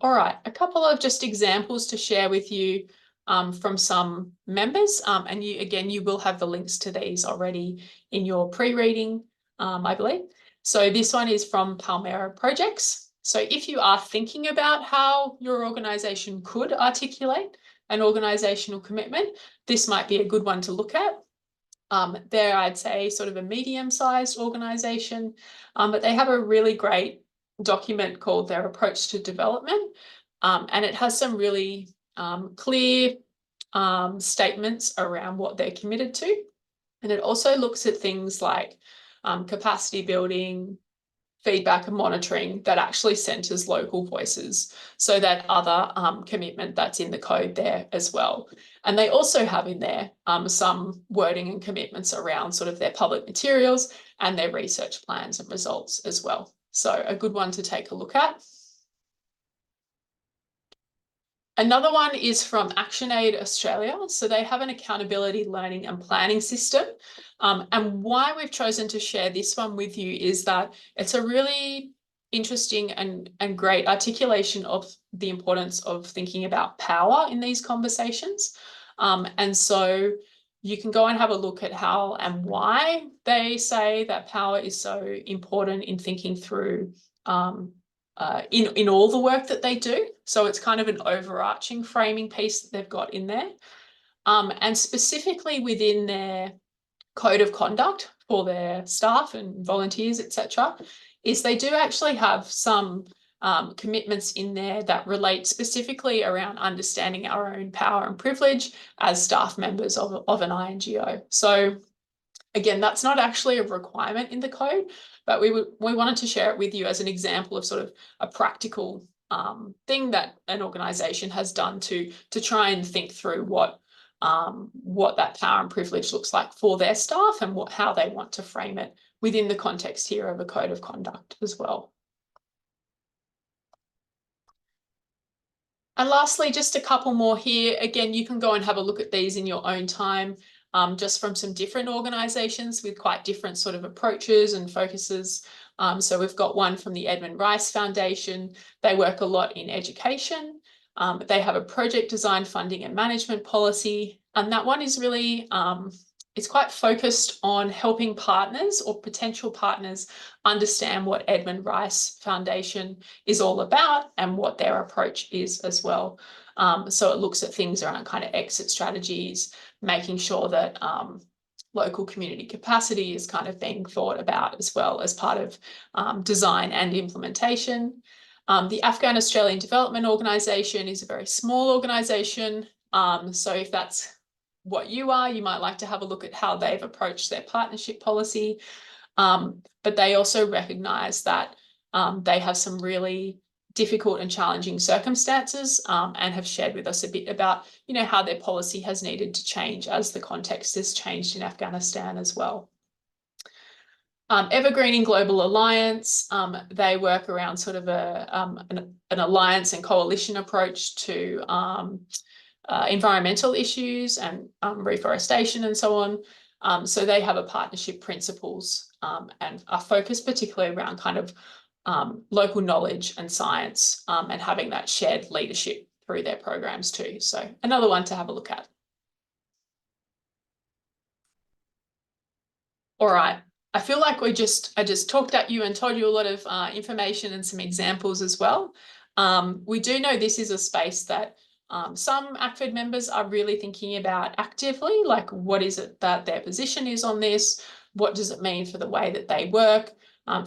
All right, a couple of just examples to share with you from some members. And you will have the links to these already in your pre-reading, I believe. So this one is from Palmera Projects. So if you are thinking about how your organisation could articulate an organisational commitment, this might be a good one to look at. They're, I'd say, sort of a medium-sized organisation, but they have a really great document called their approach to development, and it has some really clear statements around what they're committed to, and it also looks at things like capacity building, feedback and monitoring that actually centres local voices, so that other commitment that's in the code there as well. And they also have in there some wording and commitments around sort of their public materials and their research plans and results as well. So a good one to take a look at. Another one is from ActionAid Australia. So they have an accountability learning and planning system. And why we've chosen to share this one with you is that it's a really interesting and great articulation of the importance of thinking about power in these conversations. And so you can go and have a look at how and why they say that power is so important in thinking through in all the work that they do. So it's kind of an overarching framing piece that they've got in there. And specifically within their code of conduct for their staff and volunteers, etc., is they do actually have some commitments in there that relate specifically around understanding our own power and privilege as staff members of an INGO. So again, that's not actually a requirement in the code, but we wanted to share it with you as an example of sort of a practical thing that an organisation has done to try and think through what that power and privilege looks like for their staff and how they want to frame it within the context here of a code of conduct as well. And lastly, just a couple more here. Again, you can go and have a look at these in your own time, just from some different organisations with quite different sort of approaches and focuses. So we've got one from the Edmund Rice Foundation. They work a lot in education. They have a project design, funding and management policy. And that one is really, it's quite focused on helping partners or potential partners understand what Edmund Rice Foundation is all about and what their approach is as well. So it looks at things around kind of exit strategies, making sure that local community capacity is kind of being thought about as well as part of design and implementation. The Afghan Australian Development Organisation is a very small organisation. So if that's what you are, you might like to have a look at how they've approached their partnership policy. But they also recognise that they have some really difficult and challenging circumstances and have shared with us a bit about, you know, how their policy has needed to change as the context has changed in Afghanistan as well. Evergreening Global Alliance, they work around sort of an alliance and coalition approach to environmental issues and reforestation and so on. So they have a partnership principles and are focused particularly around kind of local knowledge and science and having that shared leadership through their programs too. So another one to have a look at. All right. I feel like I just talked at you and told you a lot of information and some examples as well. We do know this is a space that some ACFID members are really thinking about actively, like what is it that their position is on this? What does it mean for the way that they work?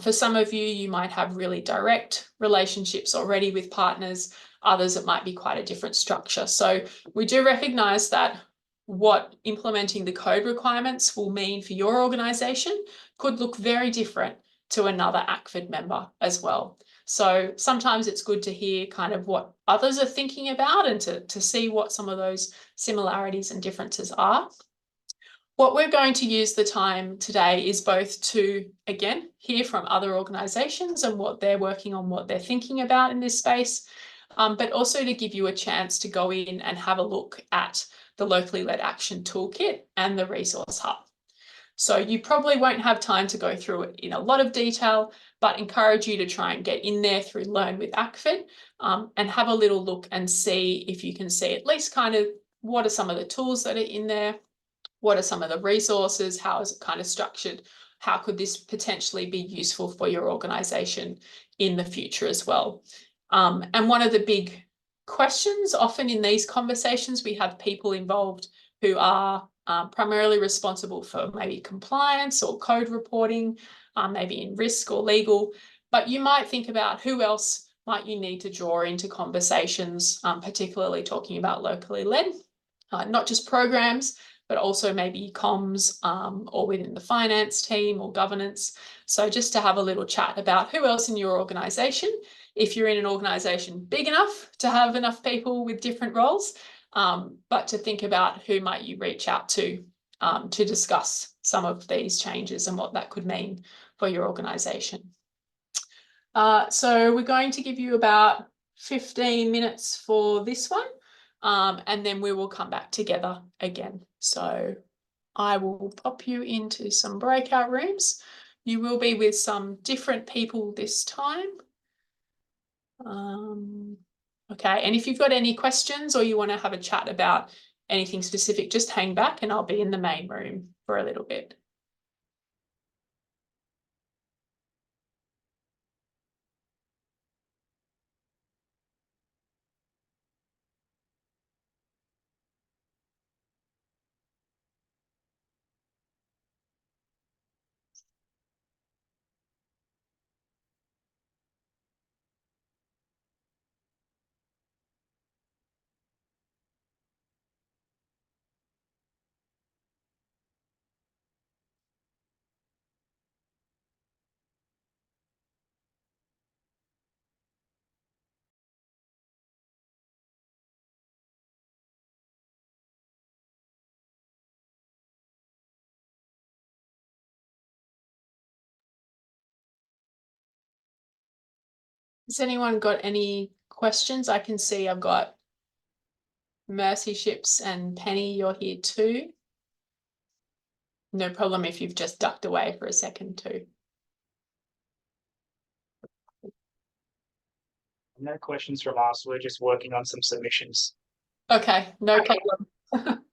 For some of you, you might have really direct relationships already with partners. Others, it might be quite a different structure. So we do recognise that what implementing the code requirements will mean for your organisation could look very different to another ACFID member as well. So sometimes it's good to hear kind of what others are thinking about and to see what some of those similarities and differences are. What we're going to use the time today is both to, again, hear from other organisations and what they're working on, what they're thinking about in this space, but also to give you a chance to go in and have a look at the Locally Led Action Toolkit and the Resource Hub. So you probably won't have time to go through it in a lot of detail, but encourage you to try and get in there through Learn with ACFID, and have a little look and see if you can see at least kind of what are some of the tools that are in there, what are some of the resources, how is it kind of structured, how could this potentially be useful for your organisation in the future as well. And one of the big questions often in these conversations, we have people involved who are primarily responsible for maybe compliance or code reporting, maybe in risk or legal, but you might think about who else might you need to draw into conversations, particularly talking about locally led, not just programs, but also maybe comms or within the finance team or governance. So just to have a little chat about who else in your organisation, if you're in an organisation big enough to have enough people with different roles, but to think about who might you reach out to discuss some of these changes and what that could mean for your organisation. So we're going to give you about 15 minutes for this one, and then we will come back together again. So I will pop you into some breakout rooms. You will be with some different people this time. Okay, and if you've got any questions or you want to have a chat about anything specific, just hang back and I'll be in the main room for a little bit. Has anyone got any questions? I can see I've got Mercy Ships and Penny, you're here too. No problem if you've just ducked away for a second too. No questions from us. We're just working on some submissions. Okay, no problem.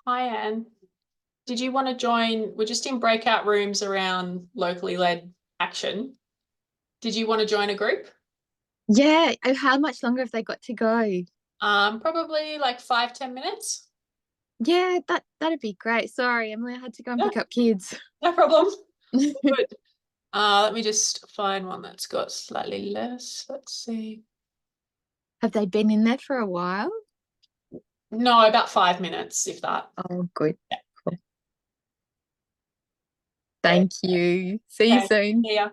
Hi, Anne. Did you want to join? We're just in breakout rooms around locally led action. Did you want to join a group? Yeah, how much longer have they got to go? Probably like 5-10 minutes. Yeah, that'd be great. Sorry, Emily, I had to go and Yeah. pick up kids. No problem. Good. Let me just find one that's got slightly less. Let's see. Have they been in there for a while? No, about 5 minutes, if that. Oh, good. Yeah. Cool. Thank you. See you Okay. soon. See ya.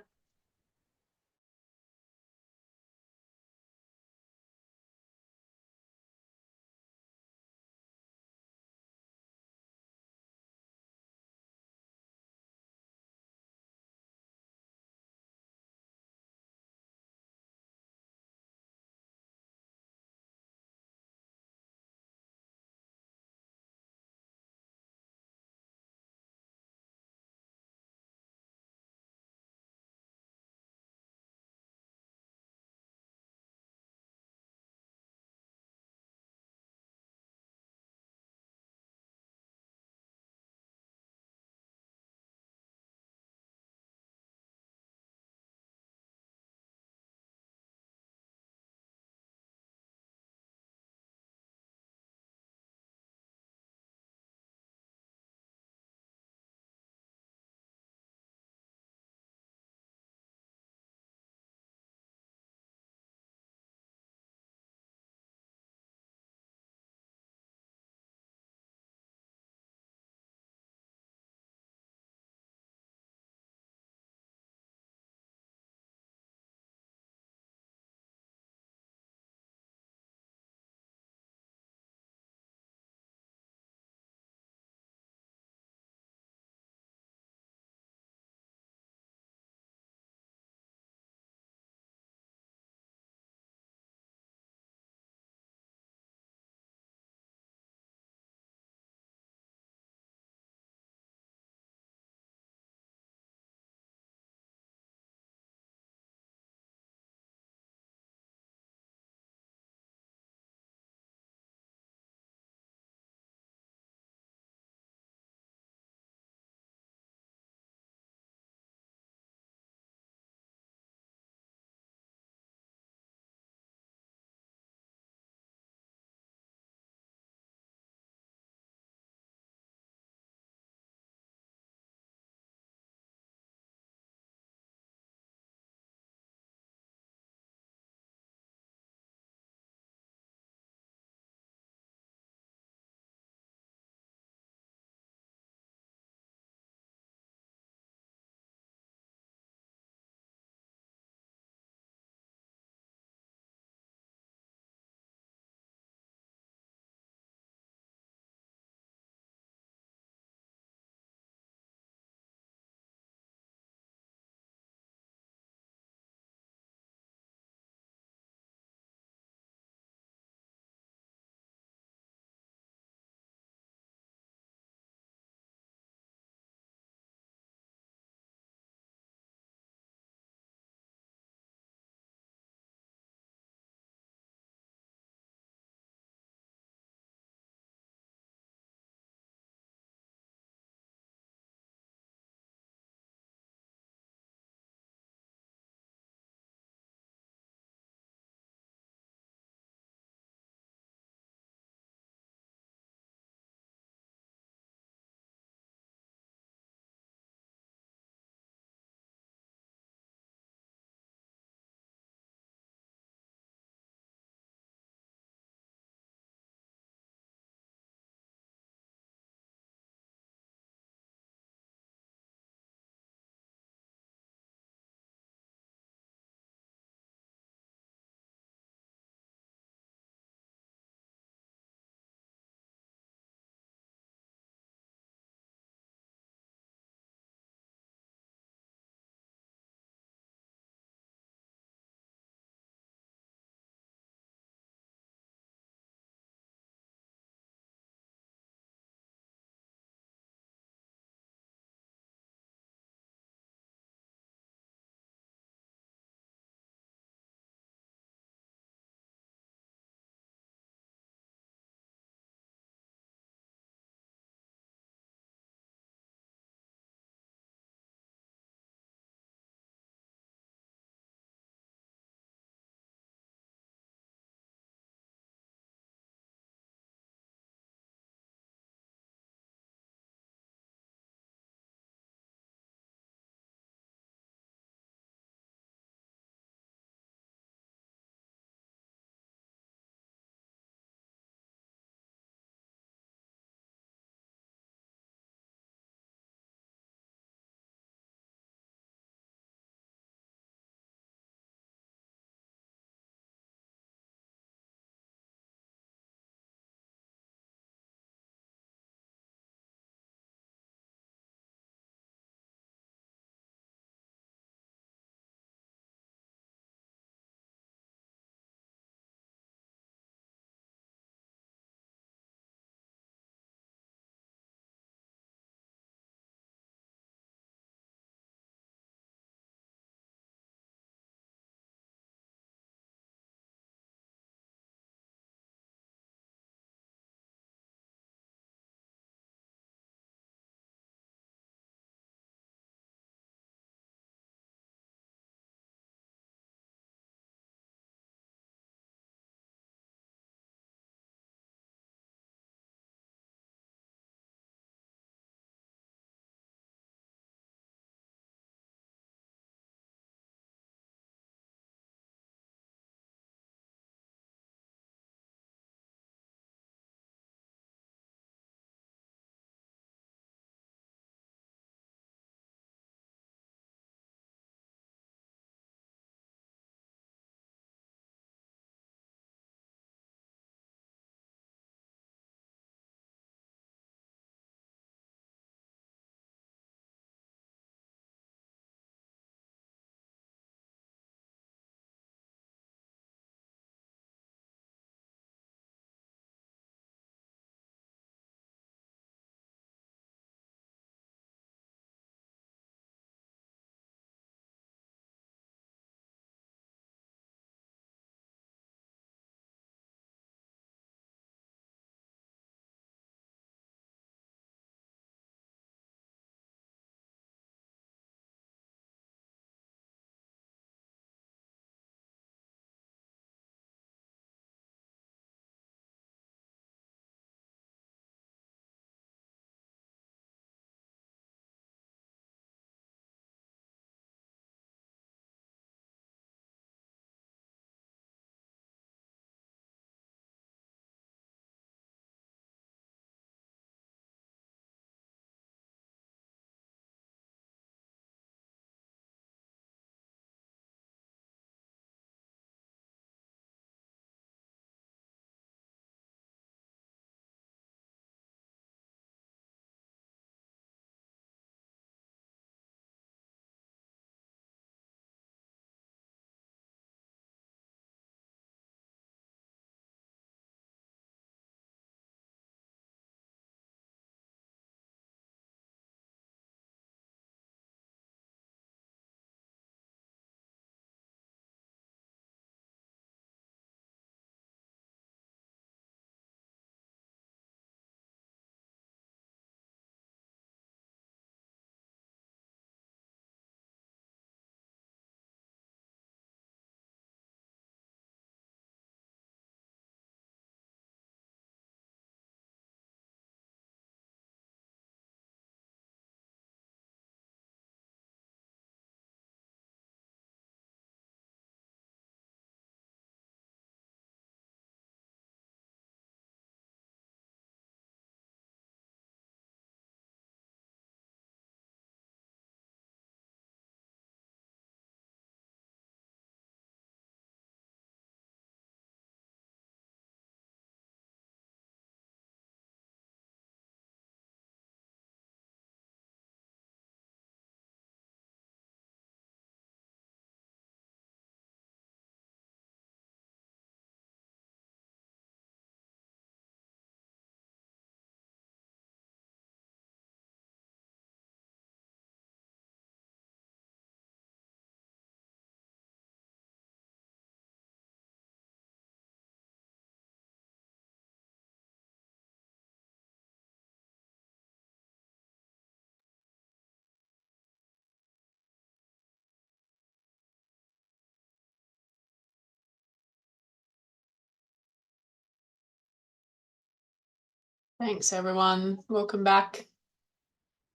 Thanks, everyone. Welcome back.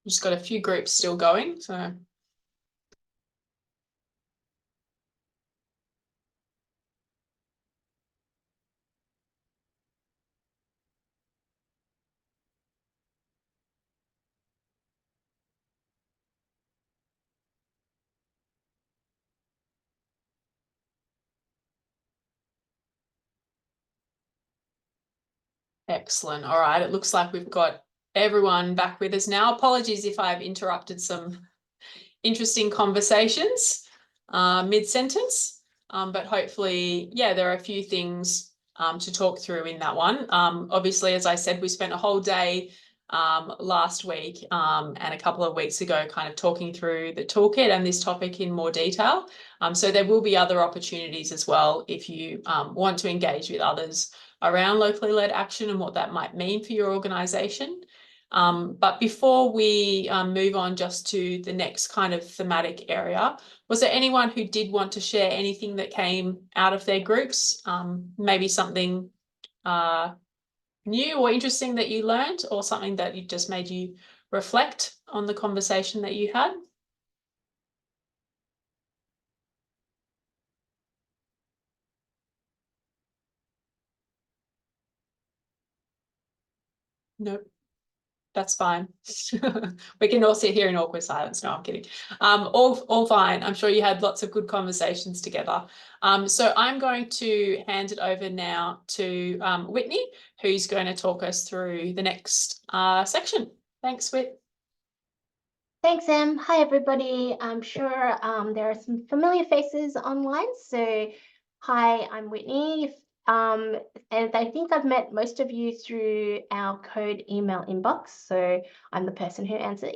Just got a few groups still going, so. Excellent. All right. It looks like we've got everyone back with us now. Apologies if I've interrupted some interesting conversations mid-sentence, but hopefully, yeah, there are a few things to talk through in that one. Obviously, as I said, we spent a whole day last week and a couple of weeks ago kind of talking through the toolkit and this topic in more detail. So there will be other opportunities as well if you want to engage with others around locally led action and what that might mean for your organisation. But before we move on just to the next kind of thematic area, was there anyone who did want to share anything that came out of their groups? Maybe something new or interesting that you learned, or something that you just made you reflect on the conversation that you had? Nope. That's fine. We can all sit here in awkward silence. No, I'm kidding. All fine. I'm sure you had lots of good conversations together. So I'm going to hand it over now to Whitney, who's going to talk us through the next section. Thanks, Whit. Thanks, Em. Hi, everybody. I'm sure there are some familiar faces online. So hi, I'm Whitney. And I think I've met most of you through our code email inbox. So I'm the person who answers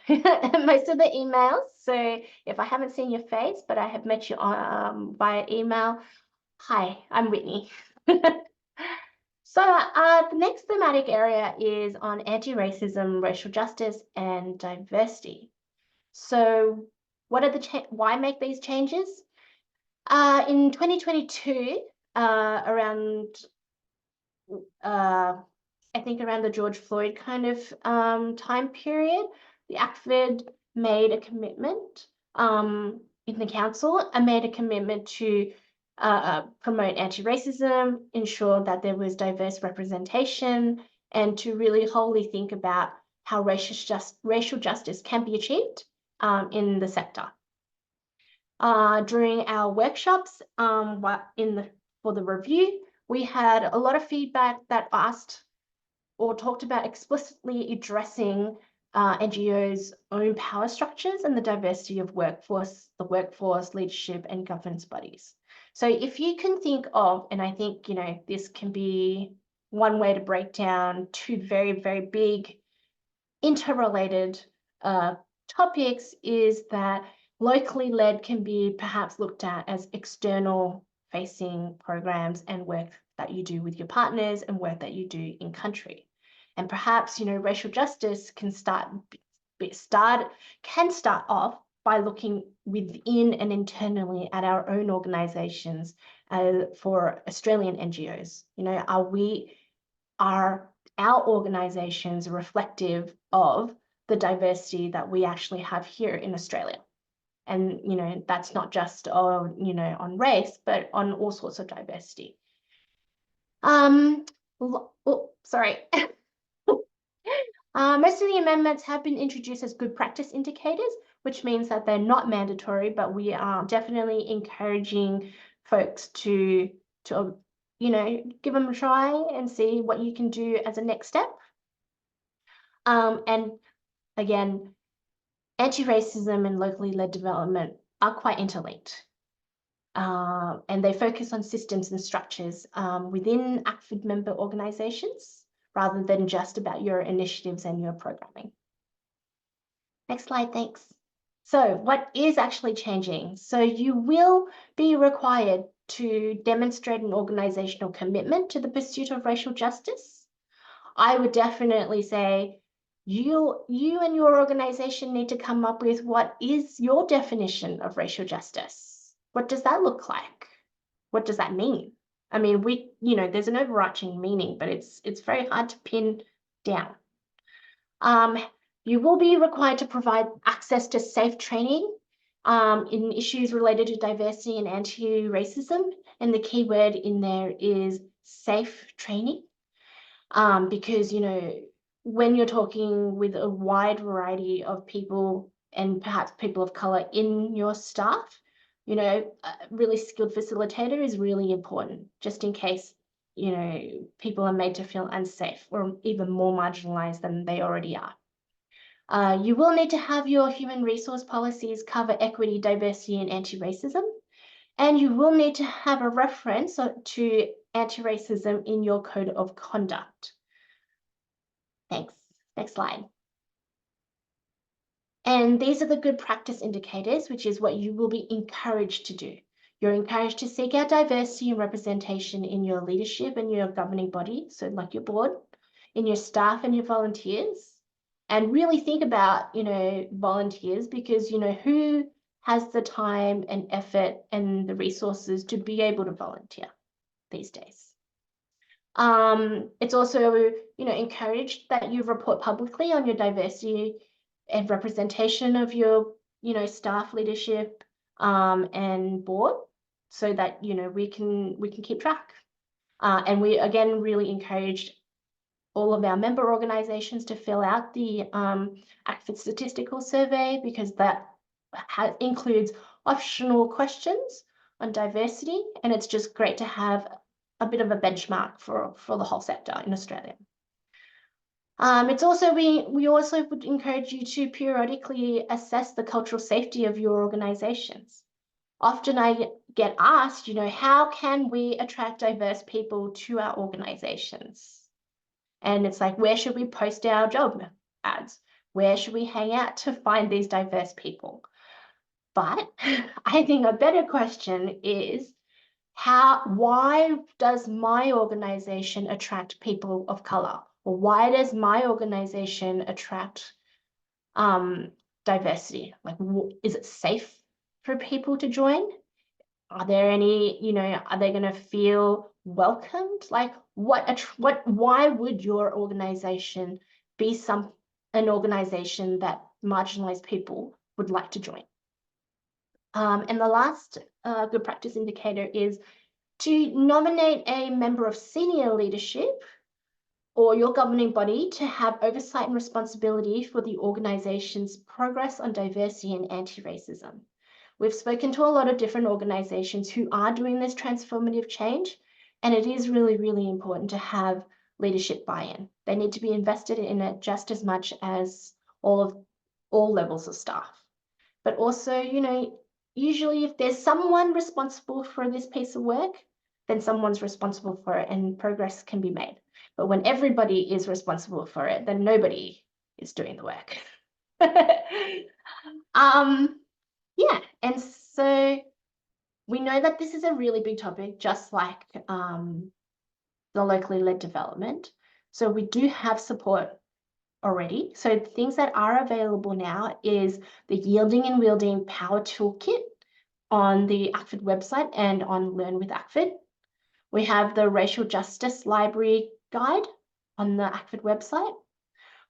most of the emails. So if I haven't seen your face, but I have met you on, via email, hi, I'm Whitney. So the next thematic area is on anti-racism, racial justice, and diversity. So what are why make these changes? In 2022, around I think around the George Floyd kind of time period, the ACFID made a commitment in the council and made a commitment to promote anti-racism, ensure that there was diverse representation, and to really wholly think about how racial justice can be achieved in the sector. During our workshops for the review, we had a lot of feedback that asked or talked about explicitly addressing NGOs' own power structures and the diversity of the workforce, leadership, and governance bodies. So if you can think of, and I think, you know, this can be one way to break down two very, very big interrelated topics, is that locally led can be perhaps looked at as external facing programs and work that you do with your partners and work that you do in country. And perhaps, you know, racial justice can start off by looking within and internally at our own organizations for Australian NGOs. You know, are our organizations reflective of the diversity that we actually have here in Australia? And, you know, that's not just on, you know, on race, but on all sorts of diversity. Sorry. Most of the amendments have been introduced as good practice indicators, which means that they're not mandatory, but we are definitely encouraging folks to you know, give them a try and see what you can do as a next step. And again, anti-racism and locally led development are quite interlinked. And they focus on systems and structures within ACFID member organizations, rather than just about your initiatives and your programming. Next slide, thanks. So what is actually changing? So you will be required to demonstrate an organizational commitment to the pursuit of racial justice. I would definitely say you and your organization need to come up with what is your definition of racial justice. What does that look like? What does that mean? I mean, you know, there's an overarching meaning, but it's very hard to pin down. You will be required to provide access to safe training in issues related to diversity and anti-racism. And the key word in there is safe training. Because, you know, when you're talking with a wide variety of people and perhaps people of color in your staff, you know, a really skilled facilitator is really important, just in case, you know, people are made to feel unsafe or even more marginalized than they already are. You will need to have your human resource policies cover equity, diversity, and anti-racism. And you will need to have a reference to anti-racism in your code of conduct. Thanks. Next slide. And these are the good practice indicators, which is what you will be encouraged to do. You're encouraged to seek out diversity and representation in your leadership and your governing body, so like your board, in your staff and your volunteers. And really think about, you know, volunteers, because, you know, who has the time and effort and the resources to be able to volunteer these days? It's also, you know, encouraged that you report publicly on your diversity and representation of your, you know, staff, leadership, and board, so that, you know, we can keep track. And we again really encouraged all of our member organizations to fill out the ACFID statistical survey, because that includes optional questions on diversity, and it's just great to have a bit of a benchmark for the whole sector in Australia. It's also, we also would encourage you to periodically assess the cultural safety of your organizations. Often I get asked, you know, how can we attract diverse people to our organizations? And it's like, where should we post our job ads? Where should we hang out to find these diverse people? But I think a better question is, why does my organization attract people of color? Or why does my organization attract diversity? Like, is it safe for people to join? Are there any, you know, are they going to feel welcomed? Like, why would your organization be an organization that marginalized people would like to join? And the last good practice indicator is to nominate a member of senior leadership or your governing body to have oversight and responsibility for the organization's progress on diversity and anti-racism. We've spoken to a lot of different organizations who are doing this transformative change, and it is really, really important to have leadership buy-in. They need to be invested in it just as much as all levels of staff. But also, you know, usually if there's someone responsible for this piece of work, then someone's responsible for it and progress can be made. But when everybody is responsible for it, then nobody is doing the work. Yeah, and so we know that this is a really big topic, just like the locally led development. So we do have support already. So things that are available now is the Yielding and Wielding Power Toolkit on the ACFID website and on Learn with ACFID. We have the Racial Justice Library Guide on the ACFID website.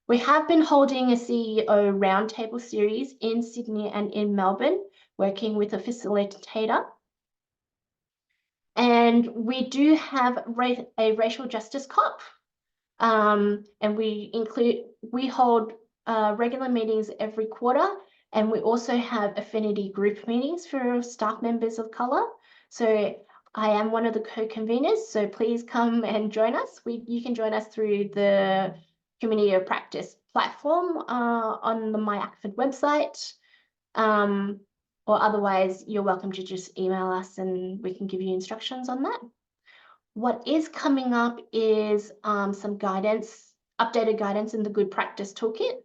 We have been holding a CEO roundtable series in Sydney and in Melbourne, working with a facilitator. And we do have a racial justice COP. And we hold regular meetings every quarter, and we also have affinity group meetings for staff members of colour. So I am one of the co-conveners, so please come and join us. You can join us through the Community of Practice platform on the My ACFID website, or otherwise you're welcome to just email us and we can give you instructions on that. What is coming up is some guidance, updated guidance in the Good Practice Toolkit.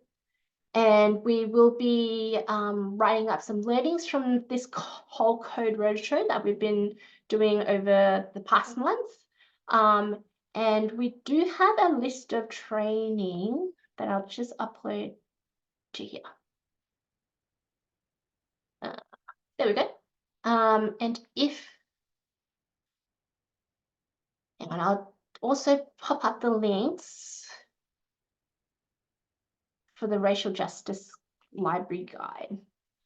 And we will be writing up some learnings from this whole code roadshow that we've been doing over the past month. And we do have a list of training that I'll just upload to here. There we go. And I'll also pop up the links for the Racial Justice Library Guide.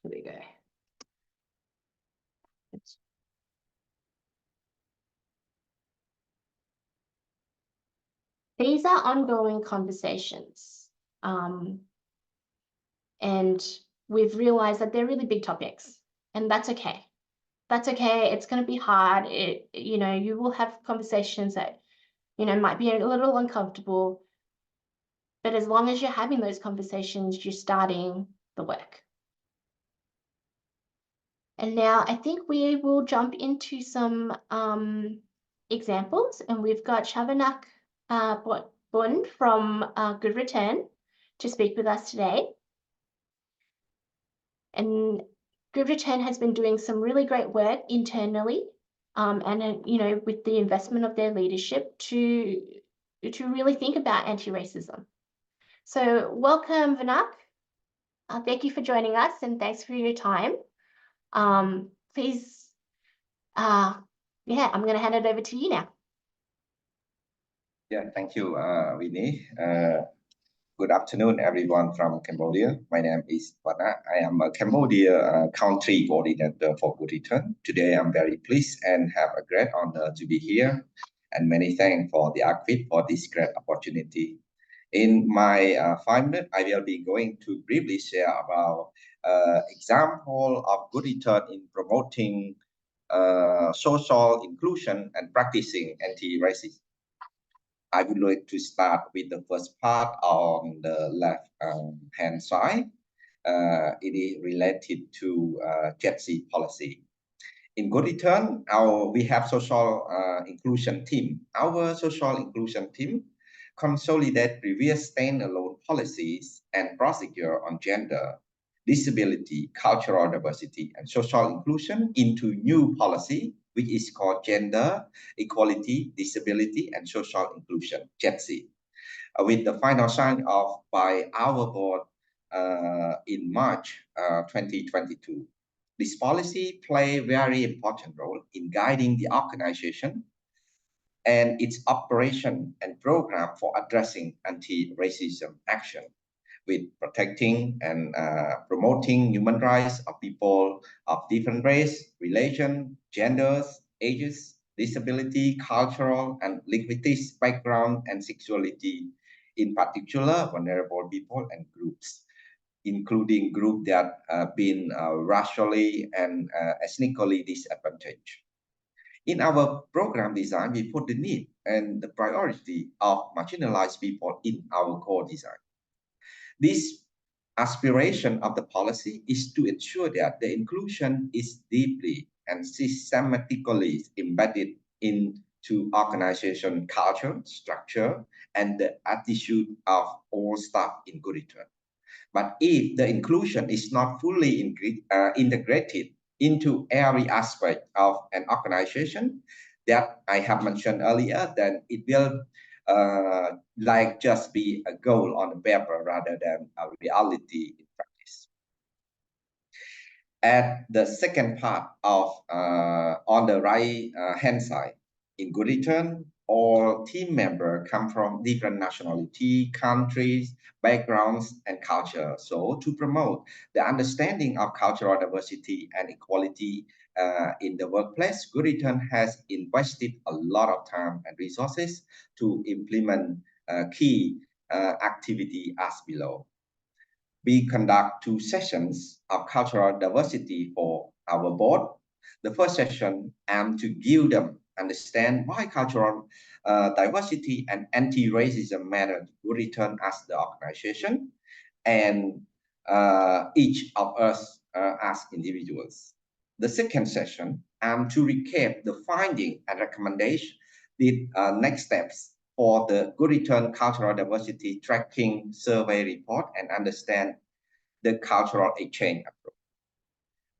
Here we go. These are ongoing conversations, and we've realized that they're really big topics, and that's okay. That's okay. It's going to be hard. You will have conversations that, might be a little uncomfortable, but as long as you're having those conversations, you're starting the work. And now I think we will jump into some examples, and we've got Shavanak Bund from Good Return to speak with us today. And Good Return has been doing some really great work internally, and with the investment of their leadership to really think about anti-racism. So welcome, Vanak. Thank you for joining us, and thanks for your time. Please, I'm going to hand it over to you now. Yeah, thank you, Winnie. Good afternoon, everyone from Cambodia. My name is Vana. I am a Cambodia country coordinator for Good Return. Today, I'm very pleased and have a great honor to be here. And many thanks for the ACFID for this great opportunity. In my 5 minutes, I will be going to briefly share about example of Good Return in promoting social inclusion and practicing anti-racism. I would like to start with the first part on the left hand side. It is related to JETC policy. In Good Return, we have social inclusion team. Our social inclusion team consolidate previous standalone policies and procedure on gender, disability, cultural diversity, and social inclusion into new policy, which is called Gender, Equality, Disability, and Social Inclusion, JETC, with the final sign off by our board in March 2022. This policy plays a very important role in guiding the organization and its operation and program for addressing anti-racism action, with protecting and promoting human rights of people of different race, religion, genders, ages, disability, cultural and linguistic background, and sexuality, in particular vulnerable people and groups, including groups that have been racially and ethnically disadvantaged. In our program design, we put the need and the priority of marginalized people in our core design. This aspiration of the policy is to ensure that the inclusion is deeply and systematically embedded into organization culture, structure, and the attitude of all staff in Good Return. But if the inclusion is not fully integrated into every aspect of an organization that I have mentioned earlier, then it will like just be a goal on the paper rather than a reality in practice. At the second part of on the right hand side, in Good Return, all team members come from different nationality, countries, backgrounds, and culture. So to promote the understanding of cultural diversity and equality in the workplace, Good Return has invested a lot of time and resources to implement key activity as below. We conduct 2 sessions of cultural diversity for our board. The first session aims to give them understand why cultural diversity and anti-racism matter to Good Return as the organization, and each of us as individuals. The second session aims to recap the finding and recommendation, the next steps for the Good Return Cultural Diversity Tracking Survey report, and understand the cultural exchange approach.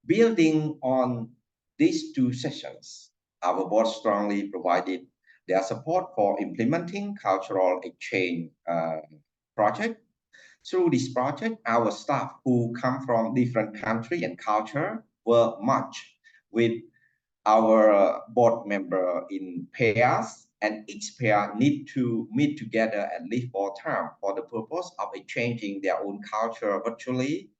Building on these 2 sessions, our board strongly provided their support for implementing cultural exchange project. Through this project, our staff who come from different country and culture were matched with our board member in pairs and each pair need to meet together at least 4 times for the purpose of exchanging their own culture virtually.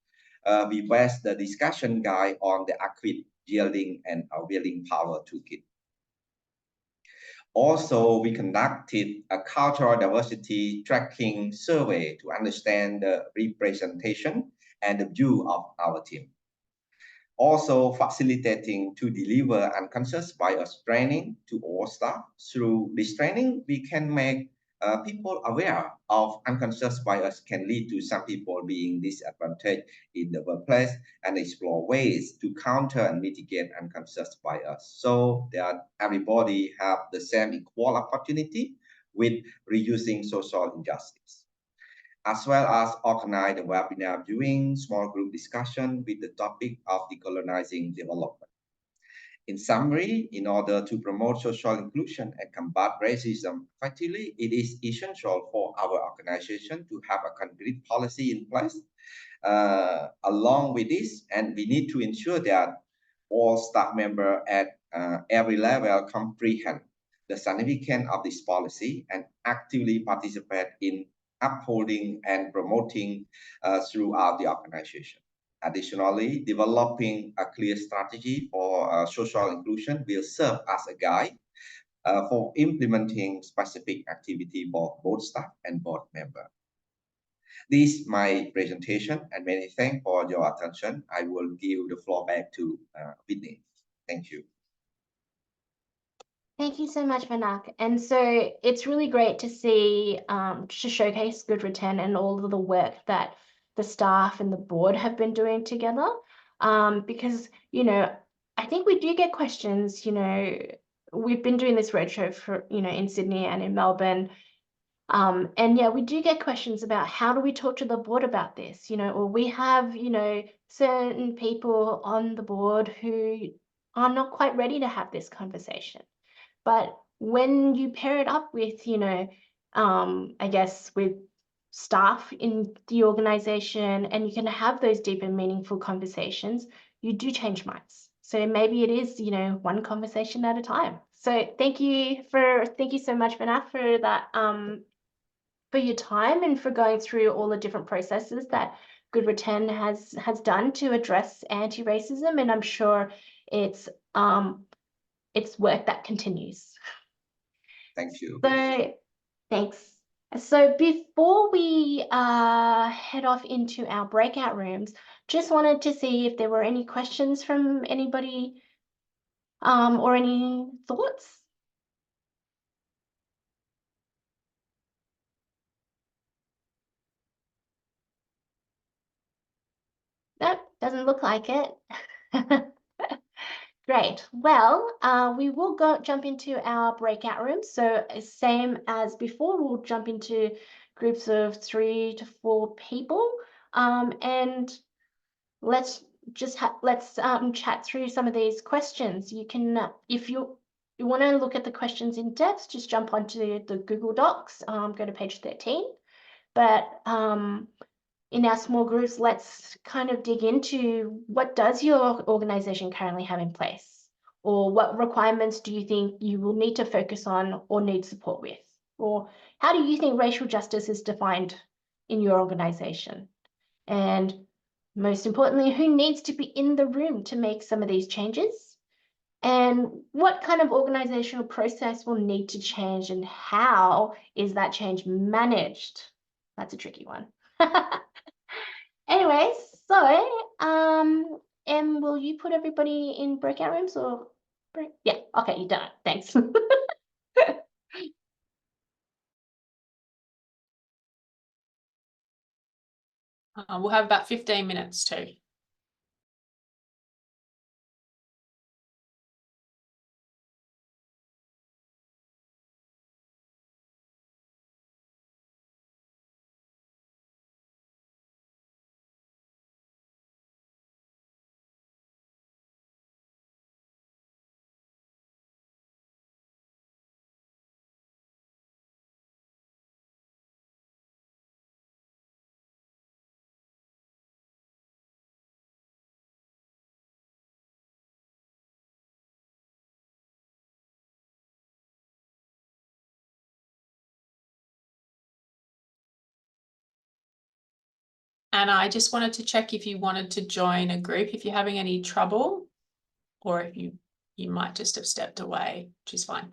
We based the discussion guide on the ACFID Yielding and Availing Power Toolkit. Also, we conducted a cultural diversity tracking survey to understand the representation and the view of our team. Also facilitating to deliver unconscious bias training to all staff. Through this training, we can make people aware of unconscious bias can lead to some people being disadvantaged in the workplace and explore ways to counter and mitigate unconscious bias so that everybody have the same equal opportunity with reducing social injustice, as well as organize the webinar viewing, small group discussion with the topic of decolonizing development. In summary, in order to promote social inclusion and combat racism effectively, it is essential for our organization to have a concrete policy in place. Along with this, and we need to ensure that all staff members at every level comprehend the significance of this policy and actively participate in upholding and promoting throughout the organization. Additionally, developing a clear strategy for social inclusion will serve as a guide for implementing specific activity for both staff and board members. This is my presentation, and many thanks for your attention. I will give the floor back to Whitney. Thank you. Thank you so much, Manak. And so it's really great to see, to showcase Good Return and all of the work that the staff and the board have been doing together. Because, you know, I think we do get questions, you know, we've been doing this roadshow for, you know, in Sydney and in Melbourne. And yeah, we do get questions about how do we talk to the board about this, you know, or we have, you know, certain people on the board who are not quite ready to have this conversation. But when you pair it up with, you know, I guess with staff in the organization and you can have those deep and meaningful conversations, you do change minds. So maybe it is, you know, one conversation at a time. So thank you so much, Manaf, for that, for your time and for going through all the different processes that Good Return has done to address anti-racism. And I'm sure it's work that continues. Thank you. So thanks. So before we head off into our breakout rooms, just wanted to see if there were any questions from anybody or any thoughts. Nope, doesn't look like it. Great. Well, we will jump into our breakout rooms. So same as before, we'll jump into groups of 3 to 4 people. And let's chat through some of these questions. You can, if you want to look at the questions in depth, just jump onto the Google Docs, go to page 13. But in our small groups, let's kind of dig into what does your organization currently have in place? Or what requirements do you think you will need to focus on or need support with? Or how do you think racial justice is defined in your organization? And most importantly, who needs to be in the room to make some of these changes? And what kind of organizational process will need to change and how is that change managed? That's a tricky one. Anyways, so, Em, will you put everybody in breakout rooms or? Yeah, okay, you done it. Thanks. We'll have about 15 minutes too. And I just wanted to check if you wanted to join a group, if you're having any trouble, or if you might just have stepped away, which is fine.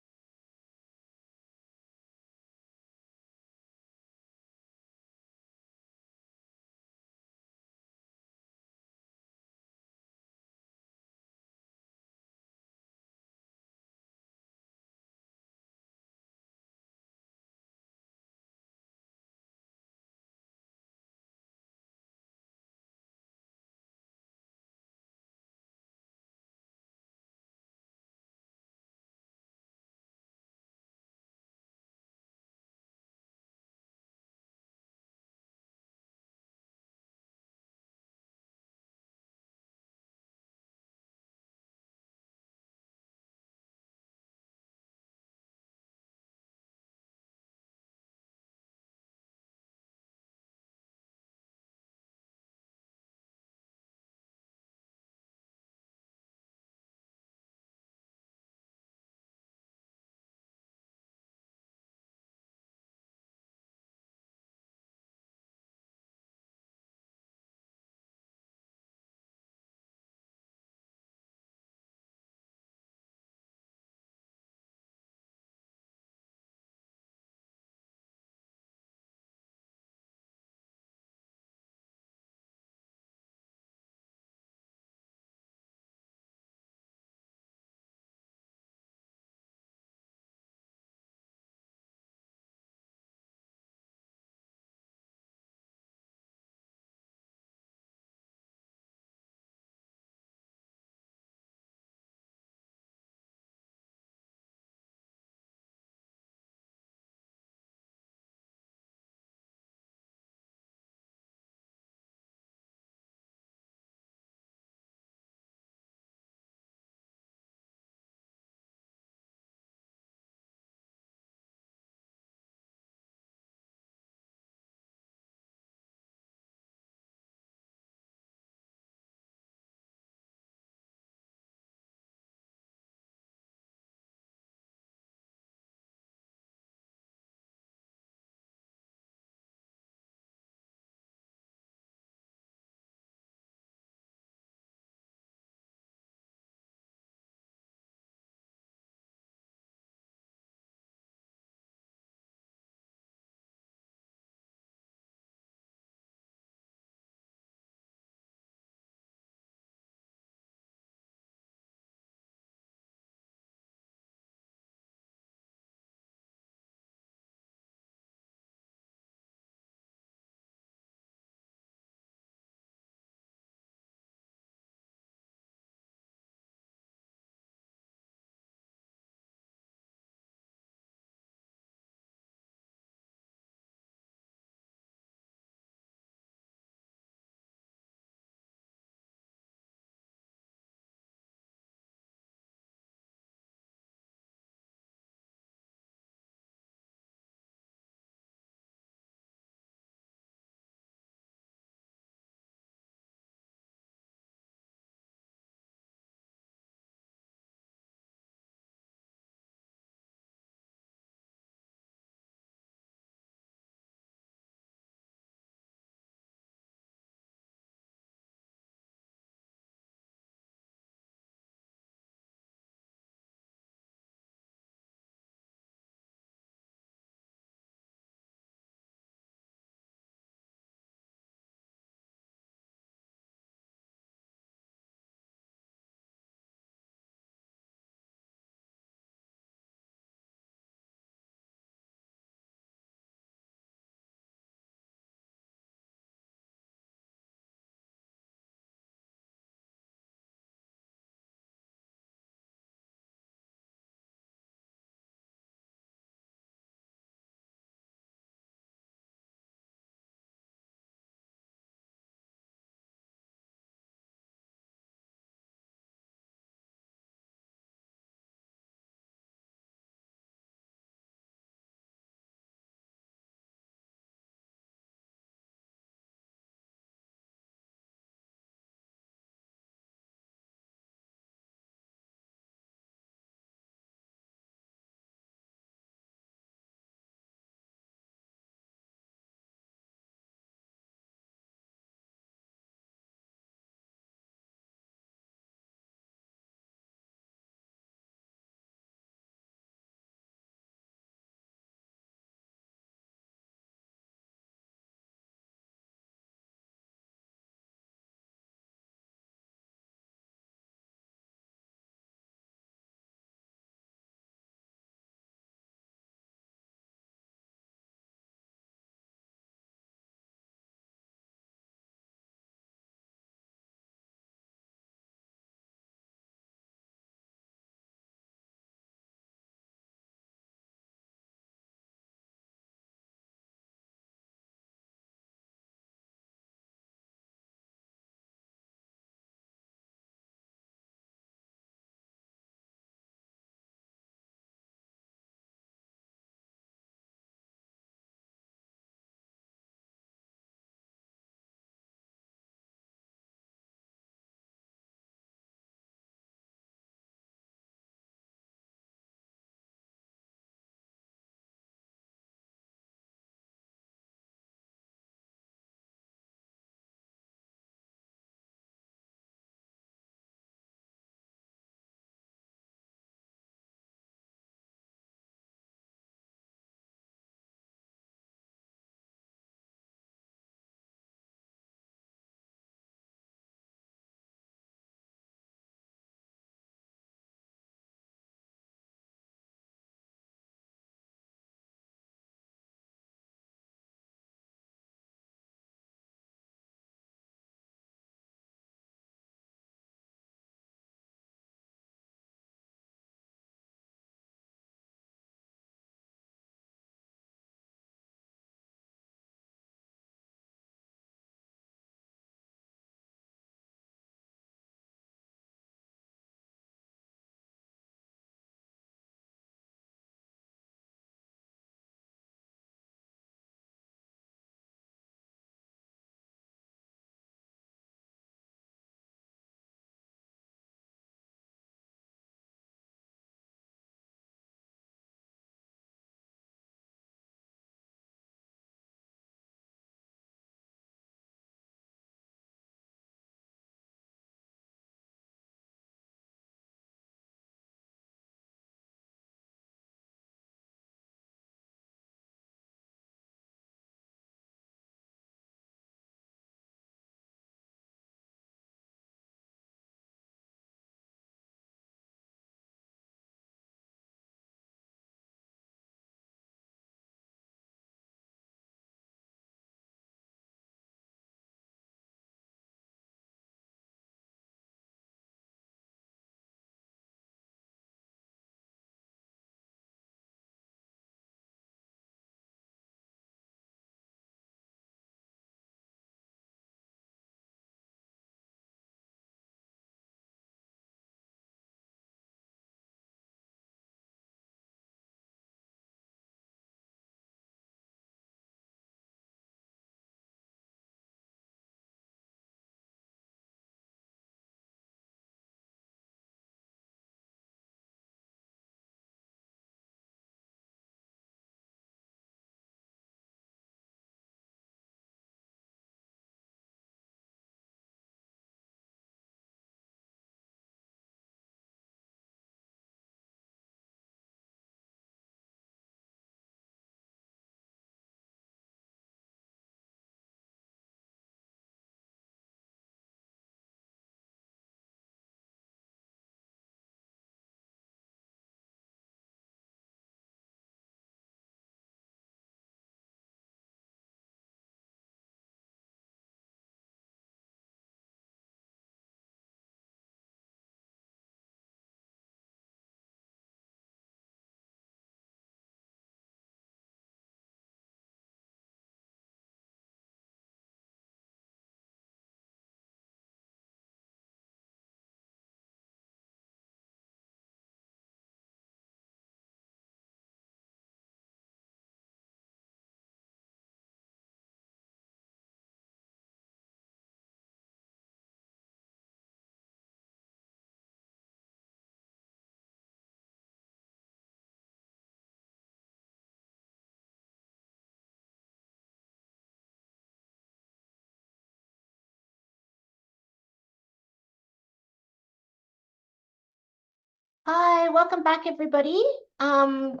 Hi, welcome back, everybody. I'm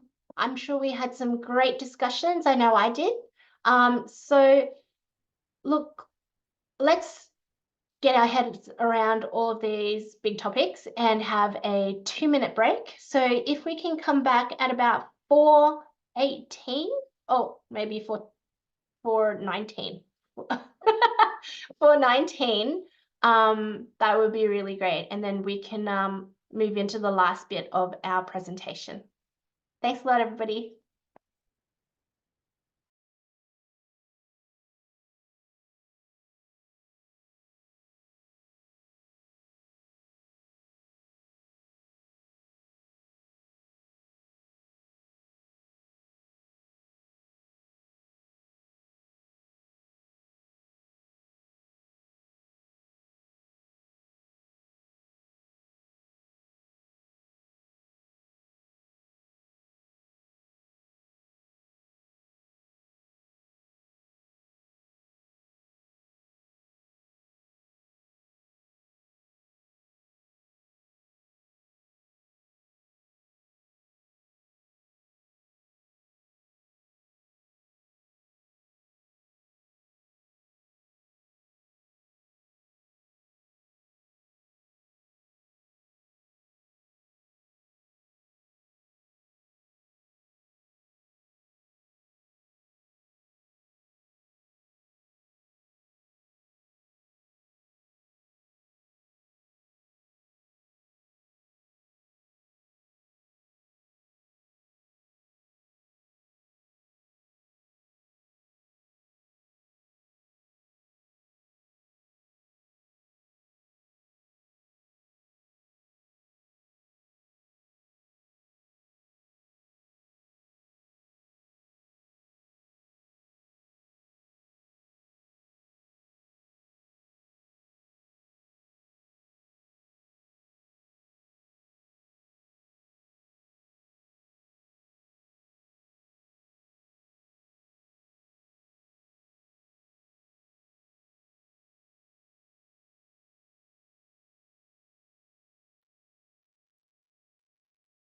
sure we had some great discussions. I know I did. So look, let's get our heads around all of these big topics and have a 2-minute break. So if we can come back at about 4:18, oh, maybe 4:19. 4:19, that would be really great. And then we can move into the last bit of our presentation. Thanks a lot, everybody.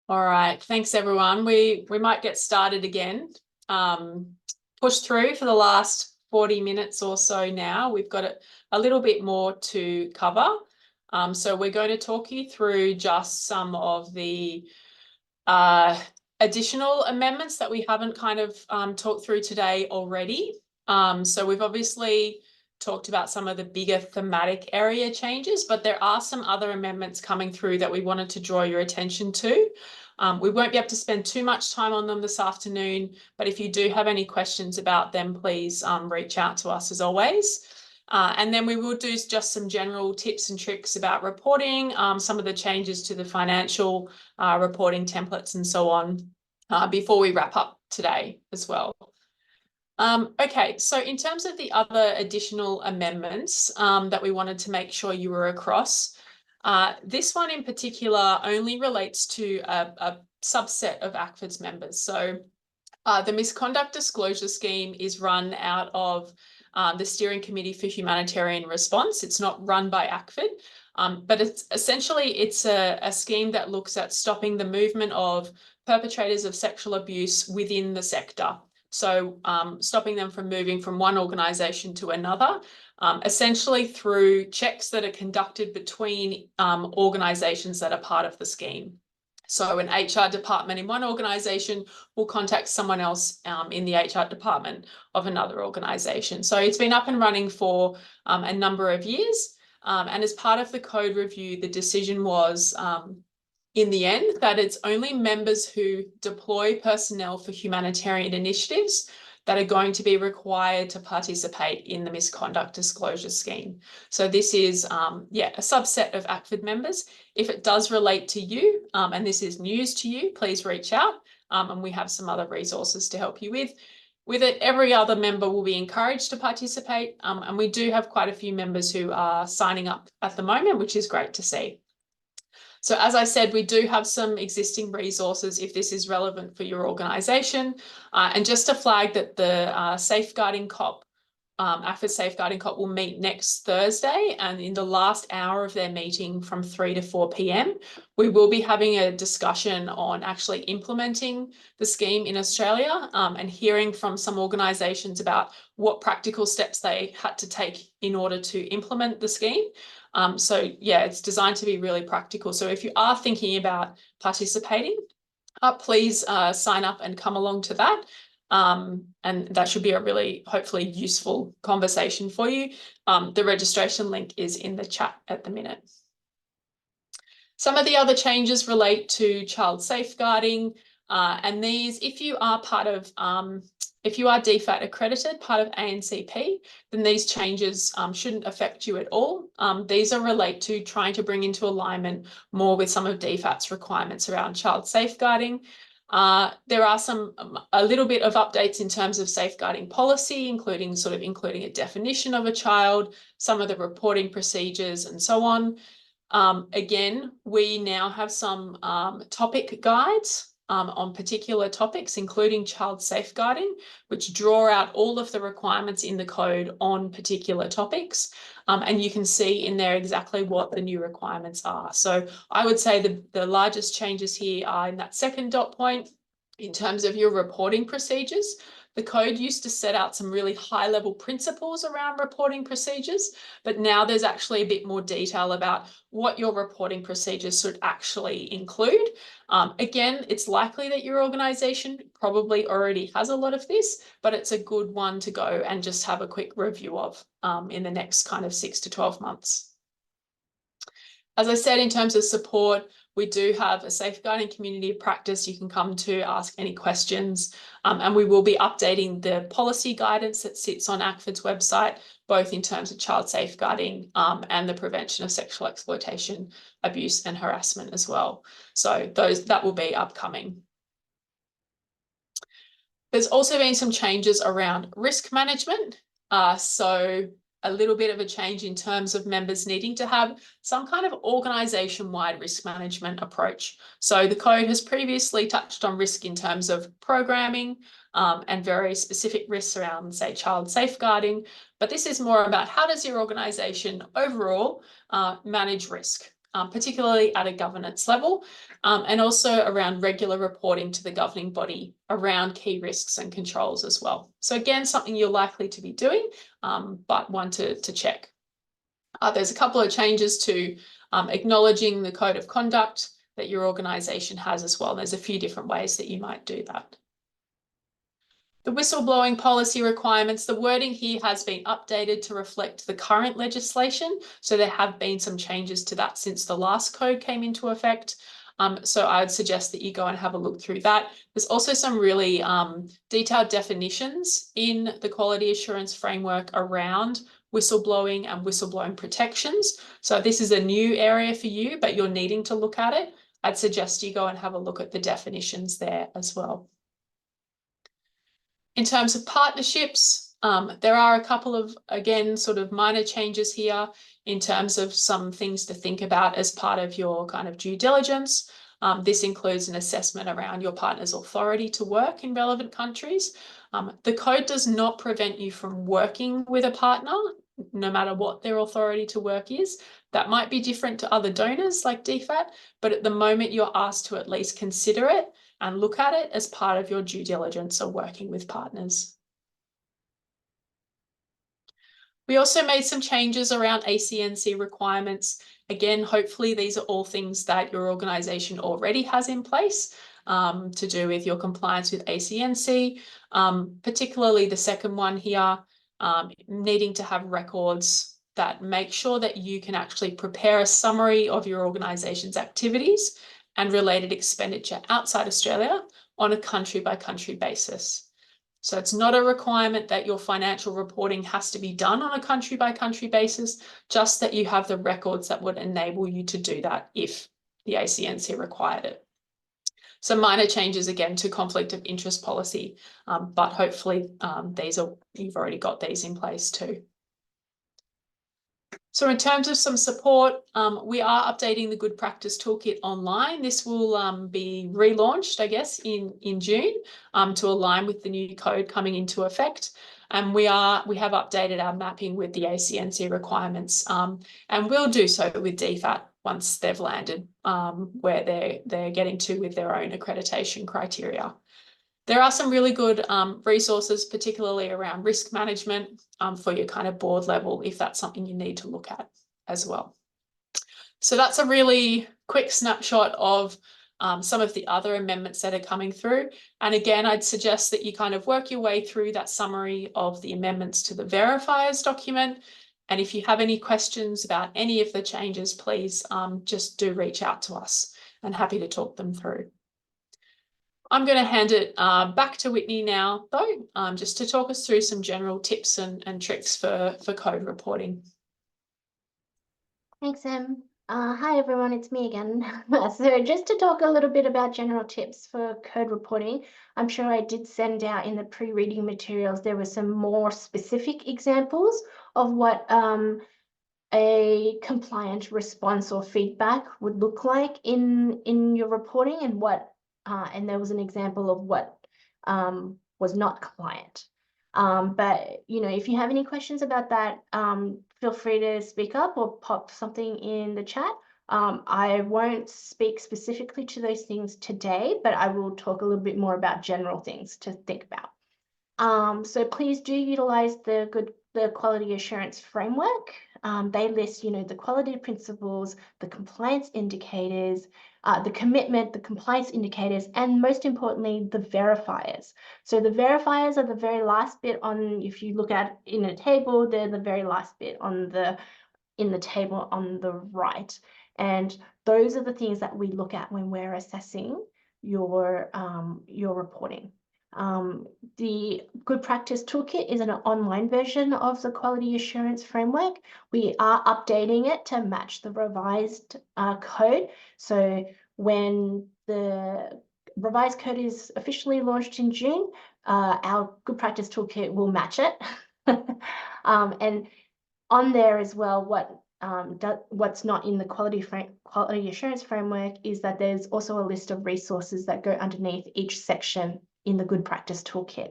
All right, thanks everyone. We might get started again. Push through for the last 40 minutes or so now. We've got a little bit more to cover. So we're going to talk you through just some of the additional amendments that we haven't kind of talked through today already. So we've obviously talked about some of the bigger thematic area changes, but there are some other amendments coming through that we wanted to draw your attention to. We won't be able to spend too much time on them this afternoon, but if you do have any questions about them, please reach out to us as always. And then we will do just some general tips and tricks about reporting, some of the changes to the financial reporting templates and so on before we wrap up today as well. Okay, so in terms of the other additional amendments that we wanted to make sure you were across, this one in particular only relates to a subset of ACFID's members. So the misconduct disclosure scheme is run out of the Steering Committee for Humanitarian Response. It's not run by ACFID, but it's essentially a scheme that looks at stopping the movement of perpetrators of sexual abuse within the sector. So stopping them from moving from one organisation to another, essentially through checks that are conducted between organisations that are part of the scheme. So an HR department in one organisation will contact someone else in the HR department of another organisation. So it's been up and running for a number of years. And as part of the code review, the decision was in the end that it's only members who deploy personnel for humanitarian initiatives that are going to be required to participate in the misconduct disclosure scheme. So this is, a subset of ACFID members. If it does relate to you and this is news to you, please reach out and we have some other resources to help you with. With it, every other member will be encouraged to participate and we do have quite a few members who are signing up at the moment, which is great to see. So as I said, we do have some existing resources if this is relevant for your organisation. And just to flag that the Safeguarding COP ACFID Safeguarding COP will meet next Thursday, and in the last hour of their meeting from 3 to 4 p.m, we will be having a discussion on actually implementing the scheme in Australia, and hearing from some organisations about what practical steps they had to take in order to implement the scheme. So yeah, it's designed to be really practical. So if you are thinking about participating, please sign up and come along to that. And that should be a really, hopefully, useful conversation for you. The registration link is in the chat at the minute. Some of the other changes relate to child safeguarding, and these, if you are part of, if you are DFAT accredited, part of ANCP, then these changes shouldn't affect you at all. These are relate to trying to bring into alignment more with some of DFAT's requirements around child safeguarding. There are a little bit of updates in terms of safeguarding policy, including a definition of a child, some of the reporting procedures and so on. Again, we now have some topic guides on particular topics, including child safeguarding, which draw out all of the requirements in the code on particular topics. And you can see in there exactly what the new requirements are. So I would say the largest changes here are in that second dot point in terms of your reporting procedures. The code used to set out some really high-level principles around reporting procedures, but now there's actually a bit more detail about what your reporting procedures should actually include. Again, it's likely that your organisation probably already has a lot of this, but it's a good one to go and just have a quick review of in the next kind of 6 to 12 months. As I said, in terms of support, we do have a safeguarding community of practice you can come to ask any questions, and we will be updating the policy guidance that sits on ACFID's website, both in terms of child safeguarding and the prevention of sexual exploitation, abuse and harassment as well. So that will be upcoming. There's also been some changes around risk management. So a little bit of a change in terms of members needing to have some kind of organisation-wide risk management approach. So the code has previously touched on risk in terms of programming and very specific risks around, say, child safeguarding. But this is more about how does your organisation overall manage risk, particularly at a governance level, and also around regular reporting to the governing body around key risks and controls as well. So again, something you're likely to be doing, but one to check. There's a couple of changes to acknowledging the code of conduct that your organisation has as well. There's a few different ways that you might do that. The whistleblowing policy requirements, the wording here has been updated to reflect the current legislation. So there have been some changes to that since the last code came into effect. So I would suggest that you go and have a look through that. There's also some really detailed definitions in the quality assurance framework around whistleblowing and whistleblowing protections. So this is a new area for you, but you're needing to look at it. I'd suggest you go and have a look at the definitions there as well. In terms of partnerships, there are a couple of, again, sort of minor changes here in terms of some things to think about as part of your kind of due diligence. This includes an assessment around your partner's authority to work in relevant countries. The code does not prevent you from working with a partner, no matter what their authority to work is. That might be different to other donors like DFAT, but at the moment you're asked to at least consider it and look at it as part of your due diligence or working with partners. We also made some changes around ACNC requirements. Again, hopefully these are all things that your organisation already has in place to do with your compliance with ACNC, particularly the second one here, needing to have records that make sure that you can actually prepare a summary of your organisation's activities and related expenditure outside Australia on a country-by-country basis. So it's not a requirement that your financial reporting has to be done on a country-by-country basis, just that you have the records that would enable you to do that if the ACNC required it. Some minor changes again to conflict of interest policy, but hopefully you've already got these in place too. So in terms of some support, we are updating the Good Practice Toolkit online. This will be relaunched, I guess, in June to align with the new code coming into effect. And we have updated our mapping with the ACNC requirements, and we'll do so with DFAT once they've landed where they're getting to with their own accreditation criteria. There are some really good resources, particularly around risk management for your kind of board level, if that's something you need to look at as well. So that's a really quick snapshot of some of the other amendments that are coming through. And again, I'd suggest that you kind of work your way through that summary of the amendments to the verifiers document. And if you have any questions about any of the changes, please just do reach out to us, and happy to talk them through. I'm going to hand it back to Whitney now, though, just to talk us through some general tips and tricks for code reporting. Thanks, Em. Hi, everyone. It's me again. So just to talk a little bit about general tips for code reporting, I'm sure I did send out in the pre-reading materials, there were some more specific examples of what a compliant response or feedback would look like in your reporting, and what and there was an example of what was not compliant. But if you have any questions about that, feel free to speak up or pop something in the chat. I won't speak specifically to those things today, but I will talk a little bit more about general things to think about. So please do utilize the quality assurance framework. They list, the quality principles, the compliance indicators, the commitment, the compliance indicators, and most importantly, the verifiers. So the verifiers are the very last bit on, if you look at in a table, they're the very last bit in the table on the right. And those are the things that we look at when we're assessing your reporting. The Good Practice Toolkit is an online version of the Quality Assurance Framework. We are updating it to match the revised code. So when the revised code is officially launched in June, our Good Practice Toolkit will match it. And on there as well, what's not in the Quality Assurance Framework is that there's also a list of resources that go underneath each section in the Good Practice Toolkit.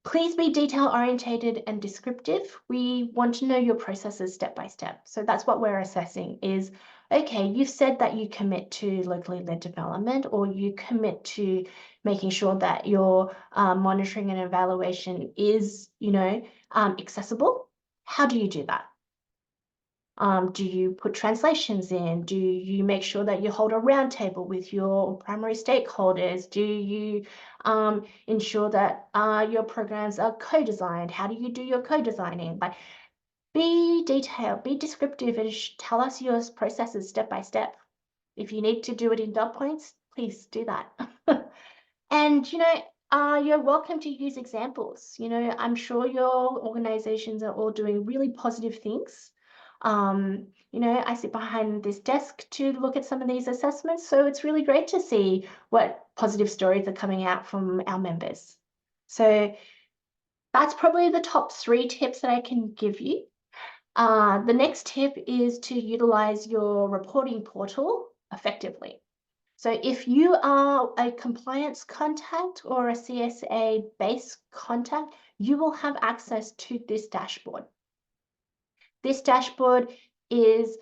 Please be detail-orientated and descriptive. We want to know your processes step by step. So that's what we're assessing is, okay, you've said that you commit to locally led development, or you commit to making sure that your monitoring and evaluation is, accessible. How do you do that? Do you put translations in? Do you make sure that you hold a roundtable with your primary stakeholders? Do you ensure that your programs are co-designed? How do you do your co-designing? Like, be detailed, be descriptive, and tell us your processes step by step. If you need to do it in dot points, please do that. And you're welcome to use examples. I'm sure your organizations are all doing really positive things. I sit behind this desk to look at some of these assessments, so it's really great to see what positive stories are coming out from our members. So that's probably the top 3 tips that I can give you. The next tip is to utilize your reporting portal effectively. So if you are a compliance contact or a CSA-based contact, you will have access to this dashboard. This dashboard is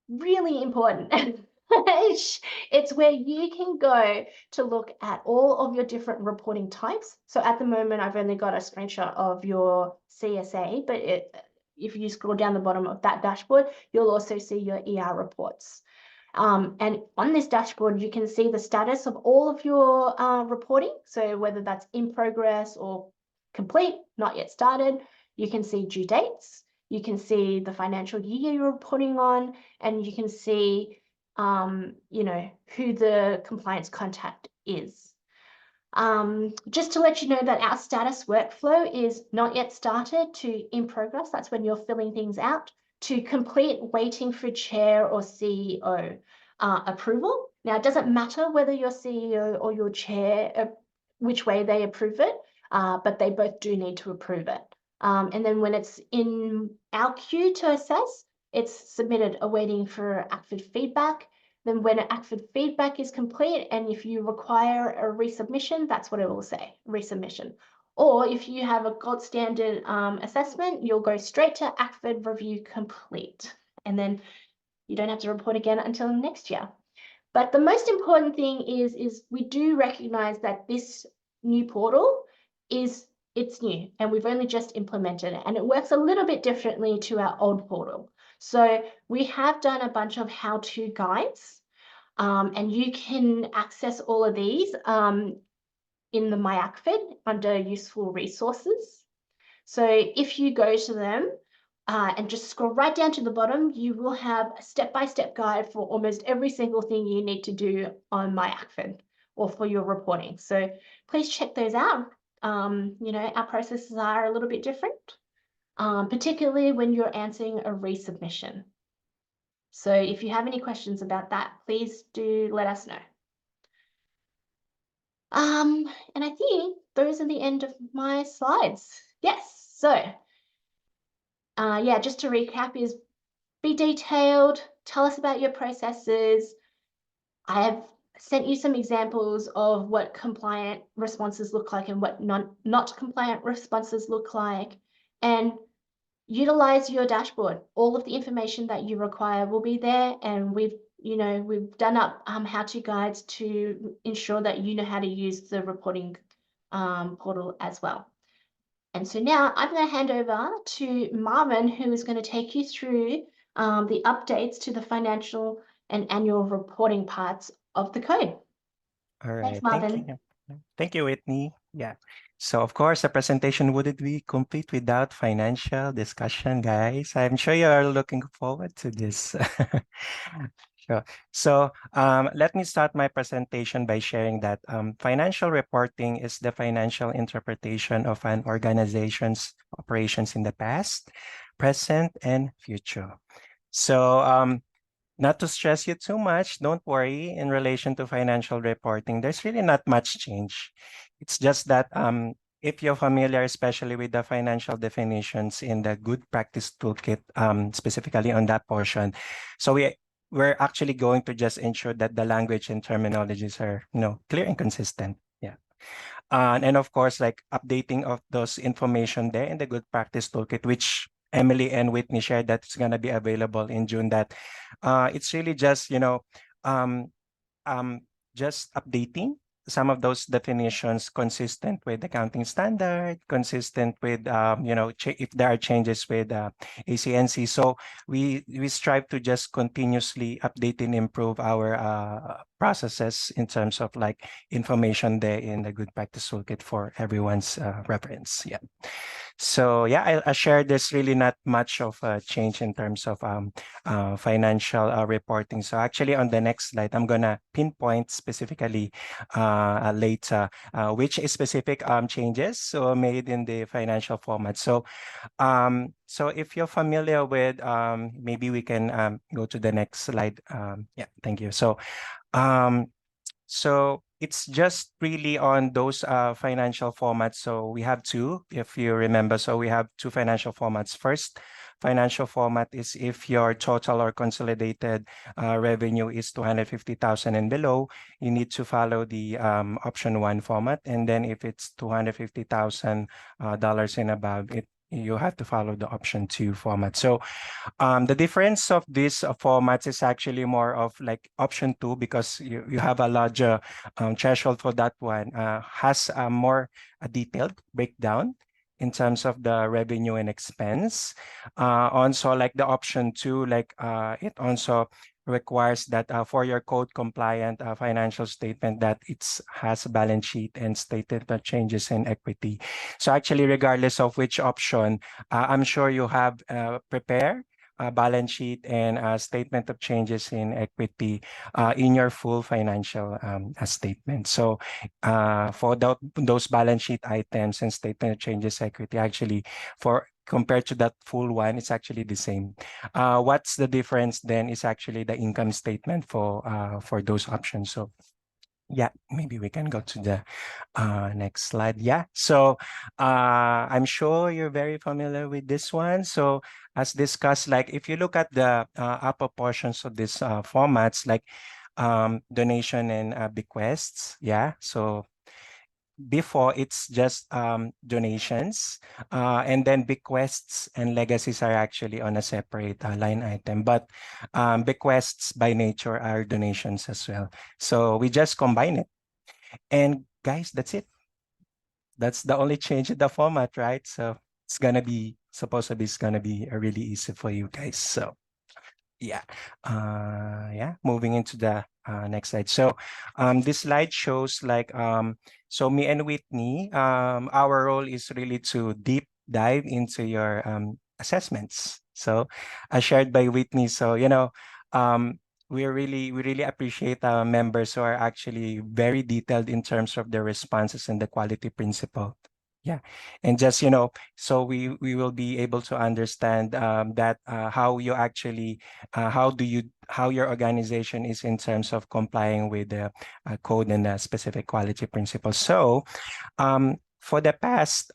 really important. It's where you can go to look at all of your different reporting types. So at the moment, I've only got a screenshot of your CSA, but if you scroll down the bottom of that dashboard, you'll also see your ER reports. And on this dashboard, you can see the status of all of your reporting. So whether that's in progress or complete, not yet started, you can see due dates. You can see the financial year you're reporting on, and you can see, who the compliance contact is. Just to let you know that our status workflow is not yet started to in progress. That's when you're filling things out, to complete, waiting for chair or CEO approval. Now, it doesn't matter whether your CEO or your chair, which way they approve it, but they both do need to approve it. And then when it's in our queue to assess, it's submitted awaiting for ACFID feedback. Then when ACFID feedback is complete, and if you require a resubmission, that's what it will say, resubmission. Or if you have a gold standard assessment, you'll go straight to ACFID review complete. And then you don't have to report again until next year. But the most important thing is we do recognize that this new portal it's new and we've only just implemented it, and it works a little bit differently to our old portal. So we have done a bunch of how-to guides, and you can access all of these in the My ACFID under useful resources. So if you go to them and just scroll right down to the bottom, you will have a step-by-step guide for almost every single thing you need to do on My ACFID or for your reporting. So please check those out. You know, our processes are a little bit different, particularly when you're answering a resubmission. So if you have any questions about that, please do let us know. And I think those are the end of my slides. Yes, so yeah, just to recap is be detailed, tell us about your processes. I have sent you some examples of what compliant responses look like and what not compliant responses look like, and utilize your dashboard. All of the information that you require will be there, and we've done up how-to guides to ensure that you know how to use the reporting portal as well. And so now I'm going to hand over to Marvin, who is going to take you through the updates to the financial and annual reporting parts of the code. All right, Thanks, Marvin. thank you. Thank you, Whitney. Yeah. So of course, the presentation wouldn't be complete without financial discussion, guys. I'm sure you are looking forward to this. Sure. So let me start my presentation by sharing that financial reporting is the financial interpretation of an organization's operations in the past, present, and future. So not to stress you too much, don't worry, in relation to financial reporting, there's really not much change. It's just that if you're familiar, especially with the financial definitions in the good practice toolkit, specifically on that portion. So we're actually going to just ensure that the language and terminologies are, clear and consistent. Yeah. And of course, like updating of those information there in the good practice toolkit, which Emily and Whitney shared that it's going to be available in June, that it's really just, just updating some of those definitions consistent with accounting standard, consistent with, if there are changes with ACNC. So we strive to just continuously update and improve our processes in terms of like information there in the good practice toolkit for everyone's reference. Yeah. So yeah, I share this really not much of a change in terms of financial reporting. So actually on the next slide, I'm gonna pinpoint specifically later which specific changes so made in the financial format. So so if you're familiar with, maybe we can go to the next slide. Yeah, thank you. So so it's just really on those financial formats. So we have two, if you remember. So we have two financial formats. First financial format is if your total or consolidated revenue is 250,000 and below, you need to follow the option 1 format. And then if it's $250,000 and above, you have to follow the option 2 format. So the difference of these formats is actually more of like option 2, because you have a larger threshold for that one, has a more detailed breakdown in terms of the revenue and expense. Also, like the option 2, like it also requires that for your code compliant financial statement that it has a balance sheet and stated the changes in equity. So actually, regardless of which option, I'm sure you have prepared a balance sheet and a statement of changes in equity in your full financial statement. So for those balance sheet items and statement of changes equity, actually compared to that full one, it's actually the same. What's the difference then is actually the income statement for those options. So Yeah, maybe we can go to the next slide. Yeah, so I'm sure you're very familiar with this one. So as discussed, like if you look at the upper portions of this formats, like donation and bequests, yeah. So before it's just donations, and then bequests and legacies are actually on a separate line item, but bequests by nature are donations as well. So we just combine it. And guys, that's it. That's the only change in the format, right? So it's gonna be, supposedly it's gonna be really easy for you guys. So yeah, moving into the next slide. So this slide shows like, so me and Whitney, our role is really to deep dive into your assessments. So as shared by Whitney, so, you know, we really appreciate our members who are actually very detailed in terms of their responses and the quality principle. Yeah, and just, you know, so we will be able to understand that how you actually how your organization is in terms of complying with the code and the specific quality principles. So for the past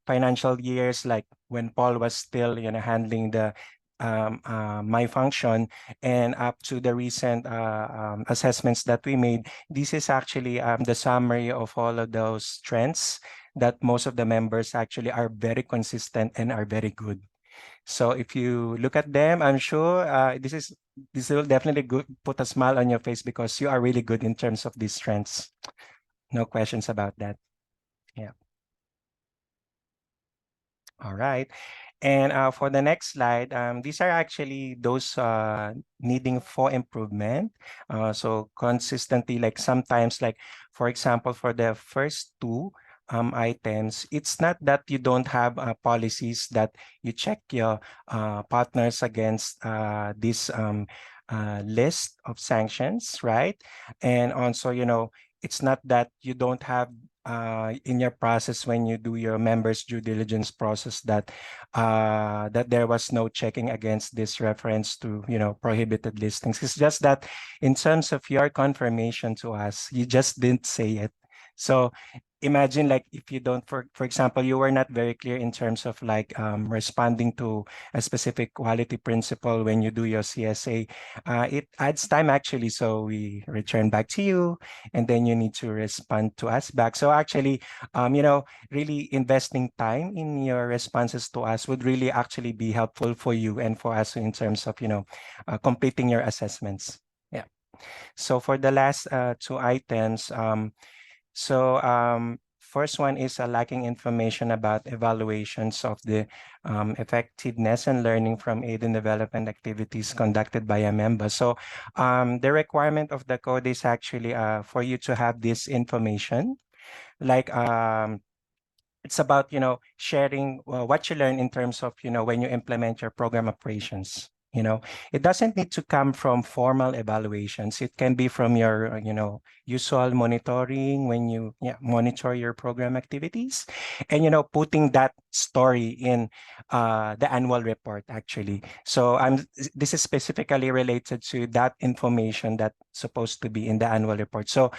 financial years, like when Paul was still, you know, handling the my function, and up to the recent assessments that we made, this is actually the summary of all of those trends that most of the members actually are very consistent and are very good. So if you look at them, I'm sure this will definitely put a smile on your face, because you are really good in terms of these trends. No questions about that. Yeah. All right. And for the next slide, these are actually those needing for improvement. So consistently, like sometimes, like for example, for the first two items, it's not that you don't have policies that you check your partners against this list of sanctions, right? And also, you know, it's not that you don't have in your process when you do your members due diligence process that that there was no checking against this reference to, you know, prohibited listings. It's just that in terms of your confirmation to us, you just didn't say it. So imagine, like, if you don't, for example, you were not very clear in terms of like responding to a specific quality principle when you do your CSA, it adds time actually. So we return back to you, and then you need to respond to us back. So actually, you know, really investing time in your responses to us would really actually be helpful for you and for us in terms of, you know, completing your assessments. Yeah. So for the last two items, first one is lacking information about evaluations of the effectiveness and learning from aid and development activities conducted by a member. So the requirement of the code is actually for you to have this information, like it's about, you know, sharing what you learn in terms of, you know, when you implement your program operations. You know, it doesn't need to come from formal evaluations. It can be from your, you know, usual monitoring when you monitor your program activities, and, you know, putting that story in the annual report actually. So this is specifically related to that information that's supposed to be in the annual report. So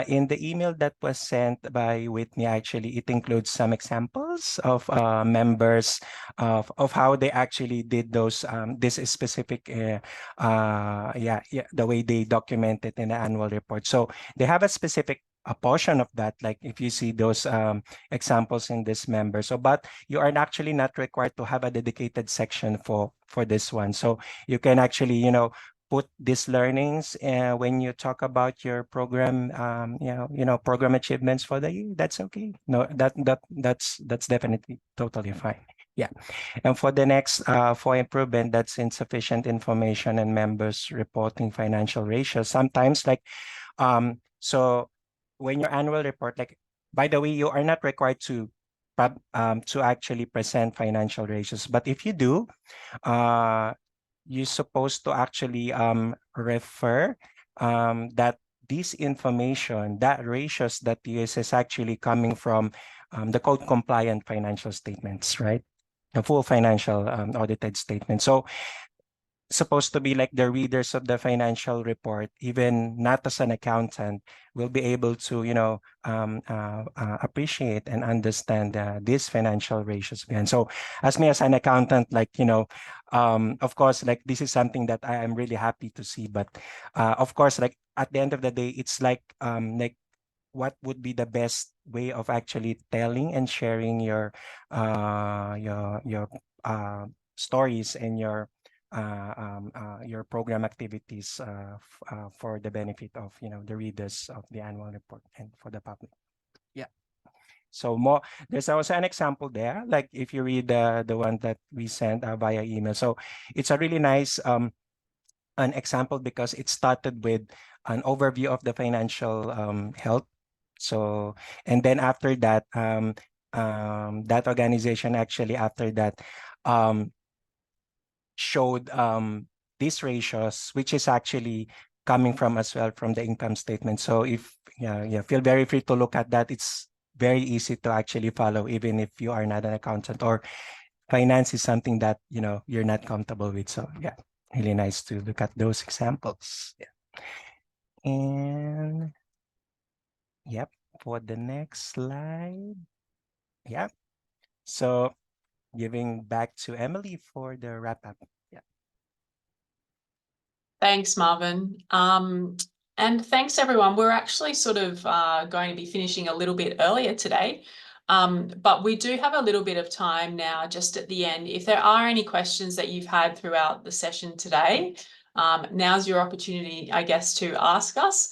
in the email that was sent by Whitney, actually, it includes some examples of members of how they actually did those this specific the way they document it in the annual report. So they have a specific portion of that, like if you see those examples in this member. So but you are actually not required to have a dedicated section for this one. So you can actually, you know, put these learnings when you talk about your program, program achievements for the year. That's okay. No, that's definitely totally fine. Yeah. And for the next for improvement, that's insufficient information and members reporting financial ratios. Sometimes, like so when your annual report, like, by the way, you are not required to actually present financial ratios, but if you do, you're supposed to actually refer that this information, that ratios that you use, is actually coming from the code compliant financial statements, right? The full financial audited statement. So supposed to be like the readers of the financial report, even not as an accountant, will be able to, appreciate and understand these financial ratios behind. So as me as an accountant, of course, like this is something that I am really happy to see. But of course, like at the end of the day, it's like what would be the best way of actually telling and sharing your stories and your program activities for the benefit of the readers of the annual report and for the public. Yeah. So there's also an example there, like if you read the one that we sent via email. So it's a really nice an example because it started with an overview of the financial health. So, and then after that, that organization actually after that showed these ratios, which is actually coming from as well from the income statement. So if feel very free to look at that. It's very easy to actually follow, even if you are not an accountant or finance is something that you're not comfortable with. So yeah, really nice to look at those examples. Yeah. And yep, for the next slide. Yeah. So giving back to Emily for the wrap up. Yeah. Thanks, Marvin. And thanks, everyone. We're actually sort of going to be finishing a little bit earlier today, but we do have a little bit of time now just at the end. If there are any questions that you've had throughout the session today, now's your opportunity, I guess, to ask us.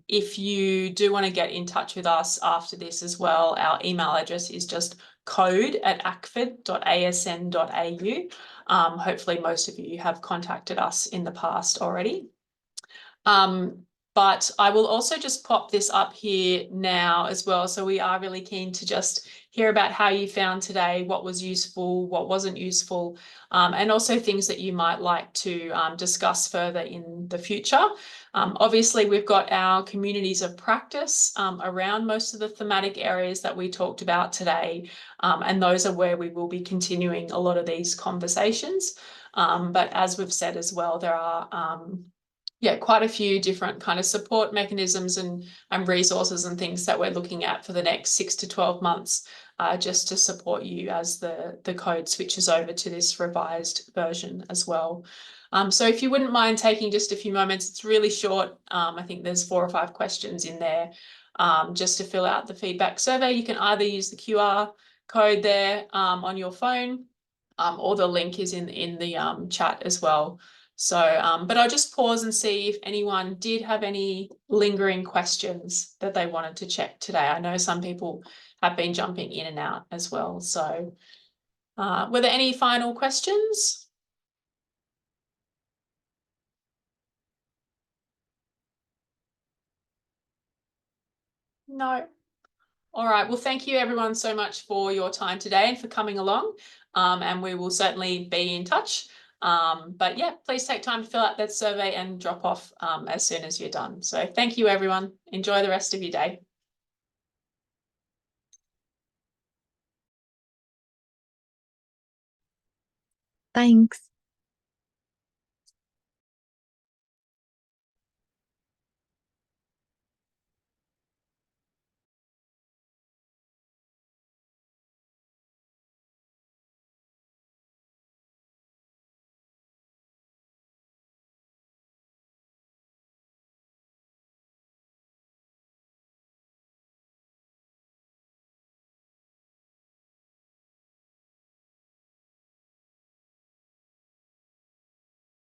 If you do want to get in touch with us after this as well, our email address is just code@acfid.asn.au. Hopefully most of you have contacted us in the past already. But I will also just pop this up here now as well. So we are really keen to just hear about how you found today, what was useful, what wasn't useful, and also things that you might like to discuss further in the future. Obviously, we've got our communities of practice around most of the thematic areas that we talked about today, and those are where we will be continuing a lot of these conversations. But as we've said as well, there are quite a few different kind of support mechanisms and resources and things that we're looking at for the next 6 to 12 months, just to support you as the code switches over to this revised version as well. So if you wouldn't mind taking just a few moments, it's really short. I think there's 4 or 5 questions in there, just to fill out the feedback survey. You can either use the QR code there on your phone, or the link is in the chat as well. So, but I'll just pause and see if anyone did have any lingering questions that they wanted to check today. I know some people have been jumping in and out as well. So, were there any final questions? No. All right. Well, thank you everyone so much for your time today and for coming along. And we will certainly be in touch. But yeah, please take time to fill out that survey and drop off as soon as you're done. So thank you, everyone. Enjoy the rest of your day. Thanks.